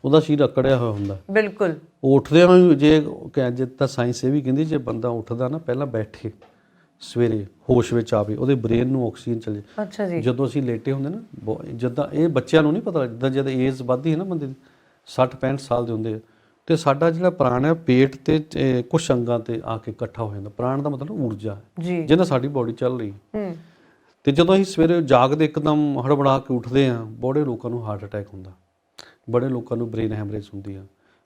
ਉਹਦਾ ਸਰੀਰ ਅਕੜਿਆ ਹੋਇਆ ਹੁੰਦਾ, ਬਿਲਕੁਲ। ਉਹ ਉੱਠਦੇ ਨੂੰ ਜੇ ਤਾਂ ਸਾਇੰਸ ਇਹ ਵੀ ਕਹਿੰਦੀ, ਜੇ ਬੰਦਾ ਉੱਠਦਾ ਨਾ, ਪਹਿਲਾਂ ਬੈਠੇ, ਸਵੇਰੇ ਹੋਸ਼ ਵਿੱਚ ਆਵੇ, ਉਹਦੇ ਬ੍ਰੇਨ ਨੂੰ ਆਕਸੀਜਨ ਚਲੇ। ਅੱਛਾ ਜੀ। ਜਦੋਂ ਅਸੀਂ ਲੇਟੇ ਹੁੰਦੇ ਨਾ, ਜਿੱਦਾਂ ਇਹ ਬੱਚਿਆਂ ਨੂੰ ਨਹੀਂ ਪਤਾ, ਜਿੱਦਾਂ ਜਦ ਏਜ ਵੱਧਦੀ ਹੈ ਨਾ ਬੰਦੇ ਦੀ, 60-65 ਸਾਲ ਦੇ ਹੁੰਦੇ, ਤੇ ਸਾਡਾ ਜਿਹੜਾ ਪ੍ਰਾਣ ਹੈ, ਪੇਟ ਤੇ ਕੁਛ ਅੰਗਾਂ ਤੇ ਆ ਕੇ ਇਕੱਠਾ ਹੋ ਜਾਂਦਾ। ਪ੍ਰਾਣ ਦਾ ਮਤਲਬ ਊਰਜਾ ਹੈ, ਜਿਹਨਾਂ ਸਾਡੀ ਬੋਡੀ ਚੱਲ ਰਹੀ। ਤੇ ਜਦੋਂ ਅਸੀਂ ਸਵੇਰੇ ਜਾਗਦੇ ਇੱਕਦਮ ਹੜਬੜਾ ਕੇ ਉੱਠਦੇ ਹਾਂ, ਬੜੇ ਲੋਕਾਂ ਨੂੰ ਹਾਰਟ ਅਟੈਕ ਹੁੰਦਾ, ਬੜੇ ਲੋਕਾਂ ਨੂੰ ਬ੍ਰੇਨ ਹੈਮਰੇਜ ਹੁੰਦੀ ਆ,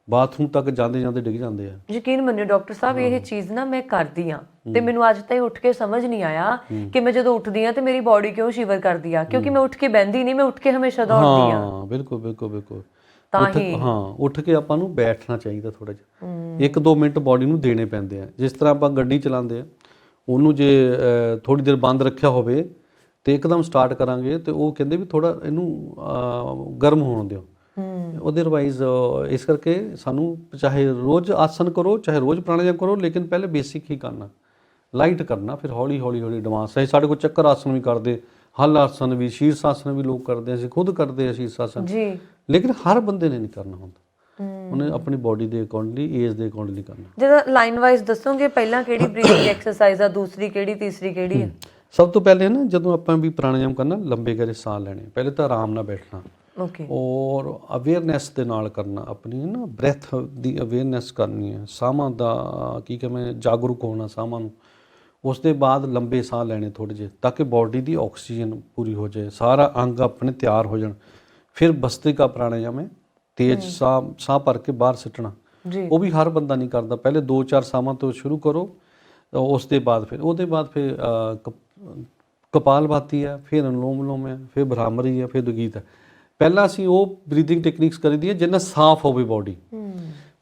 ਬਾਥਰੂਮ ਤੱਕ ਜਾਂਦੇ ਜਾਂਦੇ ਡਿੱਗ ਜਾਂਦੇ ਆ। ਯਕੀਨ ਮੰਨਿਓ ਡਾਕਟਰ ਸਾਹਿਬ, ਇਹ ਚੀਜ਼ ਨਾ ਮੈਂ ਕਰਦੀ ਆ, ਤੇ ਮੈਨੂੰ ਅੱਜ ਤਾਈਂ ਉੱਠ ਕੇ ਸਮਝ ਨਹੀਂ ਆਇਆ ਕਿ ਮੈਂ ਜਦੋਂ ਉੱਠਦੀ ਆ ਤੇ ਮੇਰੀ ਬੋਡੀ ਕਿਉਂ ਸ਼ਿਵਰ ਕਰਦੀ ਆ, ਕਿਉਂਕਿ ਮੈਂ ਉੱਠ ਕੇ ਬਹਿੰਦੀ ਨਹੀਂ, ਮੈਂ ਉੱਠ ਕੇ ਹਮੇਸ਼ਾ ਦੌੜਦੀ ਆ। ਹਾਂ, ਬਿਲਕੁਲ ਬਿਲਕੁਲ ਬਿਲਕੁਲ। ਹਾਂ, ਉੱਠ ਕੇ ਆਪਾਂ ਨੂੰ ਬੈਠਣਾ ਚਾਹੀਦਾ ਥੋੜਾ ਜਿਹਾ, 1-2 ਮਿੰਟ ਬੋਡੀ ਨੂੰ ਦੇਣੇ ਪੈਂਦੇ ਆ। ਜਿਸ ਤਰ੍ਹਾਂ ਆਪਾਂ ਗੱਡੀ ਚਲਾਉਂਦੇ ਆ, ਉਹਨੂੰ ਜੇ ਥੋੜੀ ਦੇਰ ਬੰਦ ਰੱਖਿਆ ਹੋਵੇ ਤੇ ਇੱਕਦਮ ਸਟਾਰਟ ਕਰਾਂਗੇ, ਤੇ ਉਹ ਕਹਿੰਦੇ ਵੀ ਥੋੜਾ ਇਹਨੂੰ ਗਰਮ ਹੋਣ ਦਿਓ, ਅਦਰਵਾਈਜ਼। ਇਸ ਕਰਕੇ ਸਾਨੂੰ ਚਾਹੇ ਰੋਜ਼ ਆਸਨ ਕਰੋ, ਚਾਹੇ ਰੋਜ਼ ਪ੍ਰਾਣਾਯਾਮ ਕਰੋ, ਲੇਕਿਨ ਪਹਿਲੇ ਬੇਸਿਕ ਹੀ ਕਰਨਾ, ਲਾਈਟ ਕਰਨਾ, ਫਿਰ ਹੌਲੀ ਹੌਲੀ ਹੌਲੀ ਐਡਵਾਂਸ। ਸਾਡੇ ਕੋਲ ਚੱਕਰ ਆਸਨ ਵੀ ਕਰਦੇ, ਹਲ ਆਸਨ ਵੀ, ਸ਼ੀਰਸ ਆਸਨ ਵੀ ਲੋਕ ਕਰਦੇ, ਅਸੀਂ ਖੁਦ ਕਰਦੇ ਹਾਂ ਸ਼ੀਰਸ ਆਸਨ ਜੀ। ਲੇਕਿਨ ਹਰ ਬੰਦੇ ਨੇ ਨਹੀਂ ਕਰਨਾ ਹੁੰਦਾ, ਉਹਨੇ ਆਪਣੀ ਬੋਡੀ ਦੇ ਅਕੋਰਡਿੰਗਲੀ, ਏਜ ਦੇ ਅਕੋਰਡਿੰਗਲੀ ਕਰਨਾ। ਜਿਹੜਾ ਲਾਈਨ ਵਾਈਜ਼ ਦੱਸੋਗੇ, ਪਹਿਲਾਂ ਕਿਹੜੀ ਬਰੀਥਿੰਗ ਐਕਸਰਸਾਈਜ਼ ਆ, ਦੂਸਰੀ ਕਿਹੜੀ, ਤੀਸਰੀ ਕਿਹੜੀ ਹੈ? ਸਭ ਤੋਂ ਪਹਿਲੇ ਨਾ, ਜਦੋਂ ਆਪਾਂ ਵੀ ਪ੍ਰਾਣਾਯਾਮ ਕਰਨਾ, ਲੰਬੇ ਗਹਿਰੇ ਸਾਹ ਲੈਣੇ। ਪਹਿਲੇ ਤਾਂ ਆਰਾਮ ਨਾਲ ਬੈਠਣਾ, ਔਰ ਅਵੇਅਰਨੈਸ ਦੇ ਨਾਲ ਕਰਨਾ, ਆਪਣੀ ਨਾ ਬ੍ਰੈਥ ਦੀ ਅਵੇਅਰਨੈਸ ਕਰਨੀ ਹੈ, ਸਾਹਾਂ ਦਾ ਕੀ ਕਹਿੰਦੇ, ਜਾਗਰੂਕ ਹੋਣਾ ਸਾਹਾਂ ਨੂੰ। ਉਸ ਦੇ ਬਾਅਦ ਲੰਬੇ ਸਾਹ ਲੈਣੇ ਥੋੜ੍ਹੇ ਜਿਹੇ, ਤਾਂ ਕਿ ਬਾਡੀ ਦੀ ਆਕਸੀਜਨ ਪੂਰੀ ਹੋ ਜਾਏ, ਸਾਰਾ ਅੰਗ ਆਪਣੇ ਤਿਆਰ ਹੋ ਜਾਣ। ਫਿਰ ਭਸਤ੍ਰਿਕਾ ਪ੍ਰਾਣਾਯਾਮ ਹੈ, ਤੇਜ਼ ਸਾਹ ਭਰ ਕੇ ਬਾਹਰ ਸਿੱਟਣਾ। ਜੀ ਉਹ ਵੀ ਹਰ ਬੰਦਾ ਨਹੀਂ ਕਰਦਾ। ਪਹਿਲੇ 2-4 ਸਾਹਾਂ ਤੋਂ ਸ਼ੁਰੂ ਕਰੋ, ਉਸ ਦੇ ਬਾਅਦ ਫਿਰ ਉਹਦੇ ਬਾਅਦ ਫਿਰ ਕਪਾਲਭਾਤੀ ਹੈ, ਫਿਰ ਅਨੁਲੋਮ ਵਿਲੋਮ ਹੈ, ਫਿਰ ਭ੍ਰਾਮਰੀ ਹੈ, ਫਿਰ ਦੁਗੀਤ ਹੈ। ਪਹਿਲਾਂ ਅਸੀਂ ਉਹ ਬਰੀਥਿੰਗ ਟੈਕਨੀਕਸ ਕਰੀਦੀ ਹੈ ਜਿੰਨਾ ਸਾਫ਼ ਹੋਵੇ ਬਾਡੀ।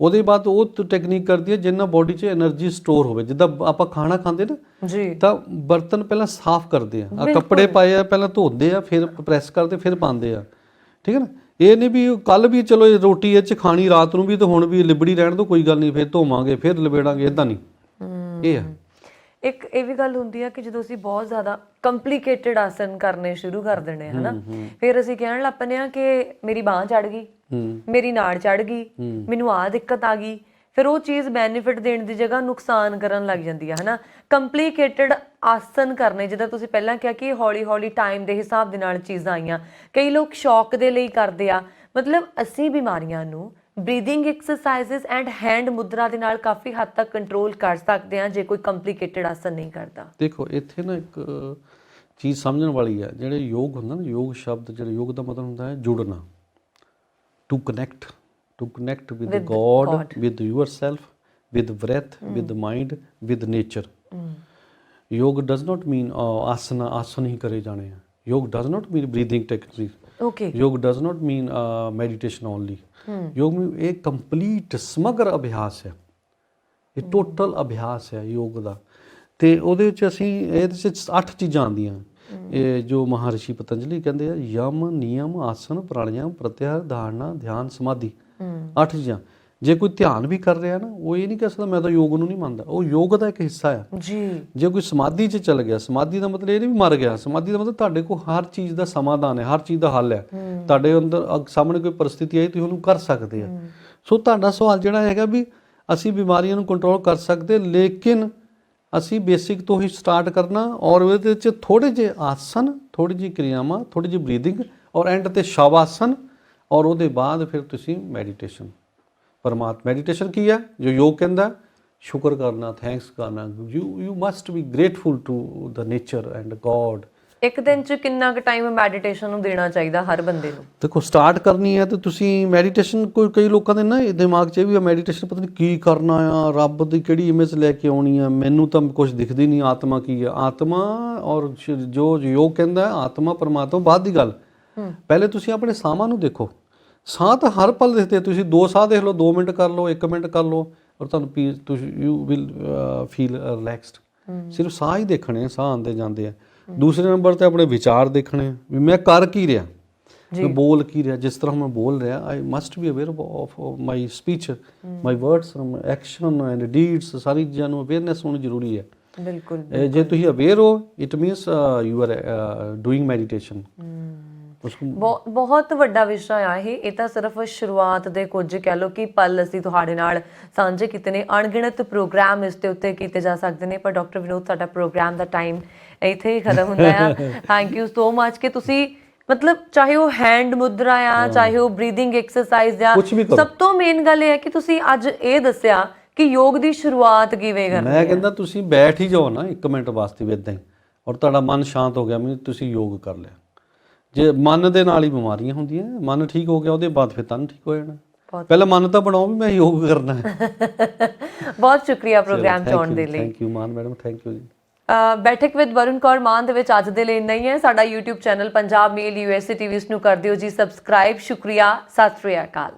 ਉਹਦੇ ਬਾਅਦ ਉਹ ਟੈਕਨੀਕ ਕਰਦੀ ਹੈ ਜਿੰਨਾ ਬਾਡੀ 'ਚ એનર્ਜੀ ਸਟੋਰ ਹੋਵੇ। ਜਿੱਦਾਂ ਆਪਾਂ ਖਾਣਾ ਖਾਂਦੇ ਨਾ ਜੀ, ਤਾਂ ਬਰਤਨ ਪਹਿਲਾਂ ਸਾਫ਼ ਕਰਦੇ ਆ, ਕੱਪੜੇ ਪਾਏ ਆ ਪਹਿਲਾਂ ਧੋਂਦੇ ਆ, ਫਿਰ ਪ੍ਰੈਸ ਕਰਦੇ, ਫਿਰ ਪਾਉਂਦੇ ਆ, ਠੀਕ ਹੈ ਨਾ। ਇਹ ਨਹੀਂ ਵੀ ਕੱਲ ਵੀ ਚਲੋ ਇਹ ਰੋਟੀ ਇਹ 'ਚ ਖਾਣੀ ਰਾਤ ਨੂੰ ਵੀ, ਤੇ ਹੁਣ ਵੀ ਲਿਬੜੀ ਰਹਿਣ ਦੋ, ਕੋਈ ਗੱਲ ਨਹੀਂ, ਫਿਰ ਧੋਵਾਂਗੇ, ਫਿਰ ਲਬੇੜਾਂਗੇ, ਇਦਾਂ ਨਹੀਂ। ਇਹ ਹੈ ਇੱਕ ਇਹ ਵੀ ਗੱਲ ਹੁੰਦੀ ਆ ਕਿ ਜਦੋਂ ਅਸੀਂ ਬਹੁਤ ਜ਼ਿਆਦਾ ਕੰਪਲਿਕੇਟਡ ਆਸਨ ਕਰਨੇ ਸ਼ੁਰੂ ਕਰ ਦਿੰਦੇ ਹਾਂ, ਹਨਾ, ਫਿਰ ਅਸੀਂ ਕਹਿਣ ਲੱਗ ਪੈਂਦੇ ਆ ਕਿ ਮੇਰੀ ਬਾਂਹ ਚੜ ਗਈ, ਮੇਰੀ ਨਾੜ ਚੜ ਗਈ, ਮੈਨੂੰ ਆਹ ਦਿੱਕਤ ਆ ਗਈ। ਫਿਰ ਉਹ ਚੀਜ਼ ਬੈਨੀਫਿਟ ਦੇਣ ਦੀ ਜਗ੍ਹਾ ਨੁਕਸਾਨ ਕਰਨ ਲੱਗ ਜਾਂਦੀ ਆ, ਹਨਾ। ਕੰਪਲਿਕੇਟਡ ਆਸਨ ਕਰਨੇ, ਜਿੱਦਾਂ ਤੁਸੀਂ ਪਹਿਲਾਂ ਕਿਹਾ ਕਿ ਹੌਲੀ ਹੌਲੀ ਟਾਈਮ ਦੇ ਹਿਸਾਬ ਦੇ ਨਾਲ ਚੀਜ਼ਾਂ ਆਈਆਂ। ਕਈ ਲੋਕ ਸ਼ੌਕ ਦੇ ਲਈ ਕਰਦੇ ਆ। ਮਤਲਬ ਅਸੀਂ ਬਿਮਾਰੀਆਂ ਨੂੰ ਬਰੀਥਿੰਗ ਐਕਸਰਸਾਈਜ਼ਸ ਐਂਡ ਹੈਂਡ ਮੁਦਰਾ ਦੇ ਨਾਲ ਕਾਫੀ ਹੱਦ ਤੱਕ ਕੰਟਰੋਲ ਕਰ ਸਕਦੇ ਹਾਂ ਜੇ ਕੋਈ ਕੰਪਲਿਕੇਟਡ ਆਸਨ ਨਹੀਂ ਕਰਦਾ। ਦੇਖੋ ਇੱਥੇ ਨਾ ਇੱਕ ਚੀਜ਼ ਸਮਝਣ ਵਾਲੀ ਹੈ। ਜਿਹੜੇ ਯੋਗ ਹੁੰਦਾ ਨਾ, ਯੋਗ ਸ਼ਬਦ, ਜਿਹੜੇ ਯੋਗ ਦਾ ਮਤਲਬ ਹੁੰਦਾ ਹੈ ਜੁੜਨਾ, to connect with God, with yourself, with breath, with mind, with nature. Yoga does not mean asana ਹੀ ਕਰੇ ਜਾਣੇ ਆ। Yoga does not mean breathing technique. Okay, yoga does not mean meditation only. Yoga mean ਇਹ ਕੰਪਲੀਟ ਸਮਗਰ ਅਭਿਆਸ ਹੈ, ਇਹ ਟੋਟਲ ਅਭਿਆਸ ਹੈ ਯੋਗ ਦਾ। ਤੇ ਉਹਦੇ ਵਿੱਚ ਅਸੀਂ ਇਹਦੇ ਵਿੱਚ 8 ਚੀਜ਼ਾਂ ਆਉਂਦੀਆਂ, ਇਹ ਜੋ ਮਹਾਰਿਸ਼ੀ ਪਤੰਜਲੀ ਕਹਿੰਦੇ ਆ, ਯਮ, ਨਿਯਮ, ਆਸਨ, ਪ੍ਰਾਣਾਯਾਮ, ਪ੍ਰਤਿਹਾਰ, ਧਾਰਨਾ, ਧਿਆਨ, ਸਮਾਧੀ। 8 ਚੀਜ਼ਾਂ। ਜੇ ਕੋਈ ਧਿਆਨ ਵੀ ਕਰ ਰਿਹਾ ਨਾ, ਉਹ ਇਹ ਨਹੀਂ ਕਹਿ ਸਕਦਾ ਮੈਂ ਤਾਂ ਯੋਗ ਨੂੰ ਨਹੀਂ ਮੰਨਦਾ, ਉਹ ਯੋਗ ਦਾ ਇੱਕ ਹਿੱਸਾ ਆ ਜੀ। ਜੇ ਕੋਈ ਸਮਾਧੀ 'ਚ ਚਲ ਗਿਆ, ਸਮਾਧੀ ਦਾ ਮਤਲਬ ਇਹ ਨਹੀਂ ਵੀ ਮਰ ਗਿਆ। ਸਮਾਧੀ ਦਾ ਮਤਲਬ ਤੁਹਾਡੇ ਕੋਲ ਹਰ ਚੀਜ਼ ਦਾ ਸਮਾਧਾਨ ਹੈ, ਹਰ ਚੀਜ਼ ਦਾ ਹੱਲ ਹੈ। ਤੁਹਾਡੇ ਅੰਦਰ ਸਾਹਮਣੇ ਕੋਈ ਪਰਿਸਥਿਤੀ ਆਈ, ਤੁਸੀਂ ਉਹਨੂੰ ਕਰ ਸਕਦੇ ਆ। ਸੋ ਤੁਹਾਡਾ ਸਵਾਲ ਜਿਹੜਾ ਹੈਗਾ ਵੀ ਅਸੀਂ ਬਿਮਾਰੀਆਂ ਨੂੰ ਕੰਟਰੋਲ ਕਰ ਸਕਦੇ, ਲੇਕਿਨ ਅਸੀਂ ਬੇਸਿਕ ਤੋਂ ਹੀ ਸਟਾਰਟ ਕਰਨਾ, ਔਰ ਉਹਦੇ ਵਿੱਚ ਥੋੜ੍ਹੇ ਜਿਹੇ ਆਸਨ, ਥੋੜ੍ਹੀ ਜਿਹੀ ਕਿਰਿਆਵਾਂ, ਥੋੜ੍ਹੀ ਜਿਹੀ ਬਰੀਥਿੰਗ, ਔਰ ਐਂਡ 'ਤੇ ਸ਼ਵ ਆਸਨ, ਔਰ ਉਹਦੇ ਬਾਅਦ ਫਿਰ ਤੁਸੀਂ ਮੈਡੀਟੇਸ਼ਨ। ਮੈਡੀਟੇਸ਼ਨ ਕੀ ਹੈ? ਜੋ ਯੋਗ ਕਹਿੰਦਾ, ਸ਼ੁਕਰ ਕਰਨਾ, ਥੈਂਕਸ ਕਰਨਾ। You must be grateful to the nature and God. ਇੱਕ ਦਿਨ 'ਚ ਕਿੰਨਾ ਕੁ ਟਾਈਮ ਮੈਡੀਟੇਸ਼ਨ ਨੂੰ ਦੇਣਾ ਚਾਹੀਦਾ ਹਰ ਬੰਦੇ ਨੂੰ? ਦੇਖੋ ਸਟਾਰਟ ਕਰਨੀ ਹੈ ਤੇ ਤੁਸੀਂ ਮੈਡੀਟੇਸ਼ਨ, ਕਈ ਲੋਕਾਂ ਦੇ ਨਾ ਦਿਮਾਗ 'ਚ ਇਹ ਵੀ ਆ, ਮੈਡੀਟੇਸ਼ਨ ਪਤਾ ਨਹੀਂ ਕੀ ਕਰਨਾ ਆ, ਰੱਬ ਦੀ ਕਿਹੜੀ ਇਮੇਜ ਲੈ ਕੇ ਆਉਣੀ ਆ, ਮੈਨੂੰ ਤਾਂ ਕੁਝ ਦਿਖਦੀ ਨਹੀਂ, ਆਤਮਾ ਕੀ ਆ। ਆਤਮਾ ਔਰ ਜੋ ਯੋਗ ਕਹਿੰਦਾ ਆਤਮਾ ਪਰਮਾਤਮਾ ਬਾਅਦ ਦੀ ਗੱਲ। ਪਹਿਲੇ ਤੁਸੀਂ ਆਪਣੇ ਸਾਹਾਂ ਨੂੰ ਦੇਖੋ। ਸਾਹ ਤਾਂ ਹਰ ਪਲ ਦਿਖਦੇ, ਤੁਸੀਂ 2 ਸਾਹ ਦੇਖ ਲਓ, 2 ਮਿੰਟ ਕਰ ਲਓ, 1 ਮਿੰਟ ਕਰ ਲਓ, ਔਰ ਤੁਹਾਨੂੰ ਤੁਸੀਂ ਯੂ ਵਿਲ ਫੀਲ ਰਿਲੈਕਸਡ। ਸਿਰਫ ਸਾਹ ਹੀ ਦੇਖਣੇ, ਸਾਹ ਆਉਂਦੇ ਜਾਂਦੇ ਆ। ਦੂਸਰੇ ਨੰਬਰ ਤੇ ਆਪਣੇ ਵਿਚਾਰ ਦੇਖਣੇ ਵੀ ਮੈਂ ਕਰ ਕੀ ਰਿਹਾ, ਮੈਂ ਬੋਲ ਕੀ ਰਿਹਾ। ਜਿਸ ਤਰ੍ਹਾਂ ਮੈਂ ਬੋਲ ਰਿਹਾ, I must be aware of my speech, my words, action and deeds. ਸਾਰੀ ਚੀਜ਼ਾਂ ਨੂੰ ਅਵੇਅਰਨੈਸ ਹੋਣੀ ਜ਼ਰੂਰੀ ਹੈ। ਬਿਲਕੁਲ। ਜੇ ਤੁਸੀਂ ਅਵੇਅਰ ਹੋ, it means you are doing meditation. ਬਹੁਤ ਵੱਡਾ ਵਿਸ਼ਾ ਆ ਇਹ ਤਾਂ ਸਿਰਫ ਸ਼ੁਰੂਆਤ ਦੇ ਕੁਝ ਕਹਿ ਲਓ ਕਿ ਪਲ ਅਸੀਂ ਤੁਹਾਡੇ ਨਾਲ ਸਾਂਝੇ ਕੀਤੇ ਨੇ। ਅਣਗਿਣਤ ਪ੍ਰੋਗਰਾਮ ਇਸ ਦੇ ਉੱਤੇ ਕੀਤੇ ਜਾ ਸਕਦੇ ਨੇ, ਪਰ ਡਾਕਟਰ ਵਿਨੋਦ, ਸਾਡਾ ਪ੍ਰੋਗਰਾਮ ਦਾ ਟਾਈਮ ਇੱਥੇ ਹੀ ਖਤਮ ਹੁੰਦਾ ਆ। ਥੈਂਕ ਯੂ ਸੋ ਮਚ ਕਿ ਤੁਸੀਂ ਮਤਲਬ ਚਾਹੇ ਉਹ ਹੈਂਡ ਮੁਦਰਾ ਆ, ਚਾਹੇ ਉਹ ਬਰੀਥਿੰਗ ਐਕਸਰਸਾਈਜ਼ ਆ, ਸਭ ਤੋਂ ਮੇਨ ਗੱਲ ਇਹ ਹੈ ਕਿ ਤੁਸੀਂ ਅੱਜ ਇਹ ਦੱਸਿਆ ਕਿ ਯੋਗ ਦੀ ਸ਼ੁਰੂਆਤ ਕਿਵੇਂ ਕਰਨੀ ਹੈ। ਮੈਂ ਕਹਿੰਦਾ ਤੁਸੀਂ ਬੈਠ ਹੀ ਜਾਓ ਨਾ 1 ਮਿੰਟ ਵਾਸਤੇ ਵੀ ਇੱਦਾਂ ਹੀ, ਔਰ ਤੁਹਾਡਾ ਮਨ ਸ਼ਾਂਤ ਹੋ ਗਿਆ, ਮੀਨਸ ਤੁਸੀਂ ਯੋਗ ਕਰ ਲਿਆ। ਜੇ ਮਨ ਦੇ ਨਾਲ ਹੀ ਬਿਮਾਰੀਆਂ ਹੁੰਦੀਆਂ, ਮਨ ਠੀਕ ਹੋ ਗਿਆ ਉਹਦੇ ਬਾਅਦ ਫਿਰ ਤਨ ਠੀਕ ਹੋ ਜਾਣਾ। ਪਹਿਲਾਂ ਮਨ ਤਾਂ ਬਣਾਓ ਵੀ ਮੈਂ ਯੋਗ ਕਰਨਾ ਹੈ। ਬਹੁਤ ਸ਼ੁਕਰੀਆ ਪ੍ਰੋਗਰਾਮ 'ਚ ਆਉਣ ਦੇ ਲਈ। Thank you Mann madam, thank you ji. ਬੈਠਕ ਵਿਦ ਵਰੁਣ ਕੌਰ ਮਾਨ ਦੇ ਵਿੱਚ ਅੱਜ ਦੇ ਲਈ ਇੰਨਾ ਹੀ ਹੈ। ਸਾਡਾ YouTube ਚੈਨਲ ਪੰਜਾਬ ਮੇਲ USA TV ਨੂੰ ਕਰ ਦਿਓ ਜੀ ਸਬਸਕ੍ਰਾਈਬ। ਸ਼ੁਕਰੀਆ, ਸਤਿ ਸ੍ਰੀ ਅਕਾਲ।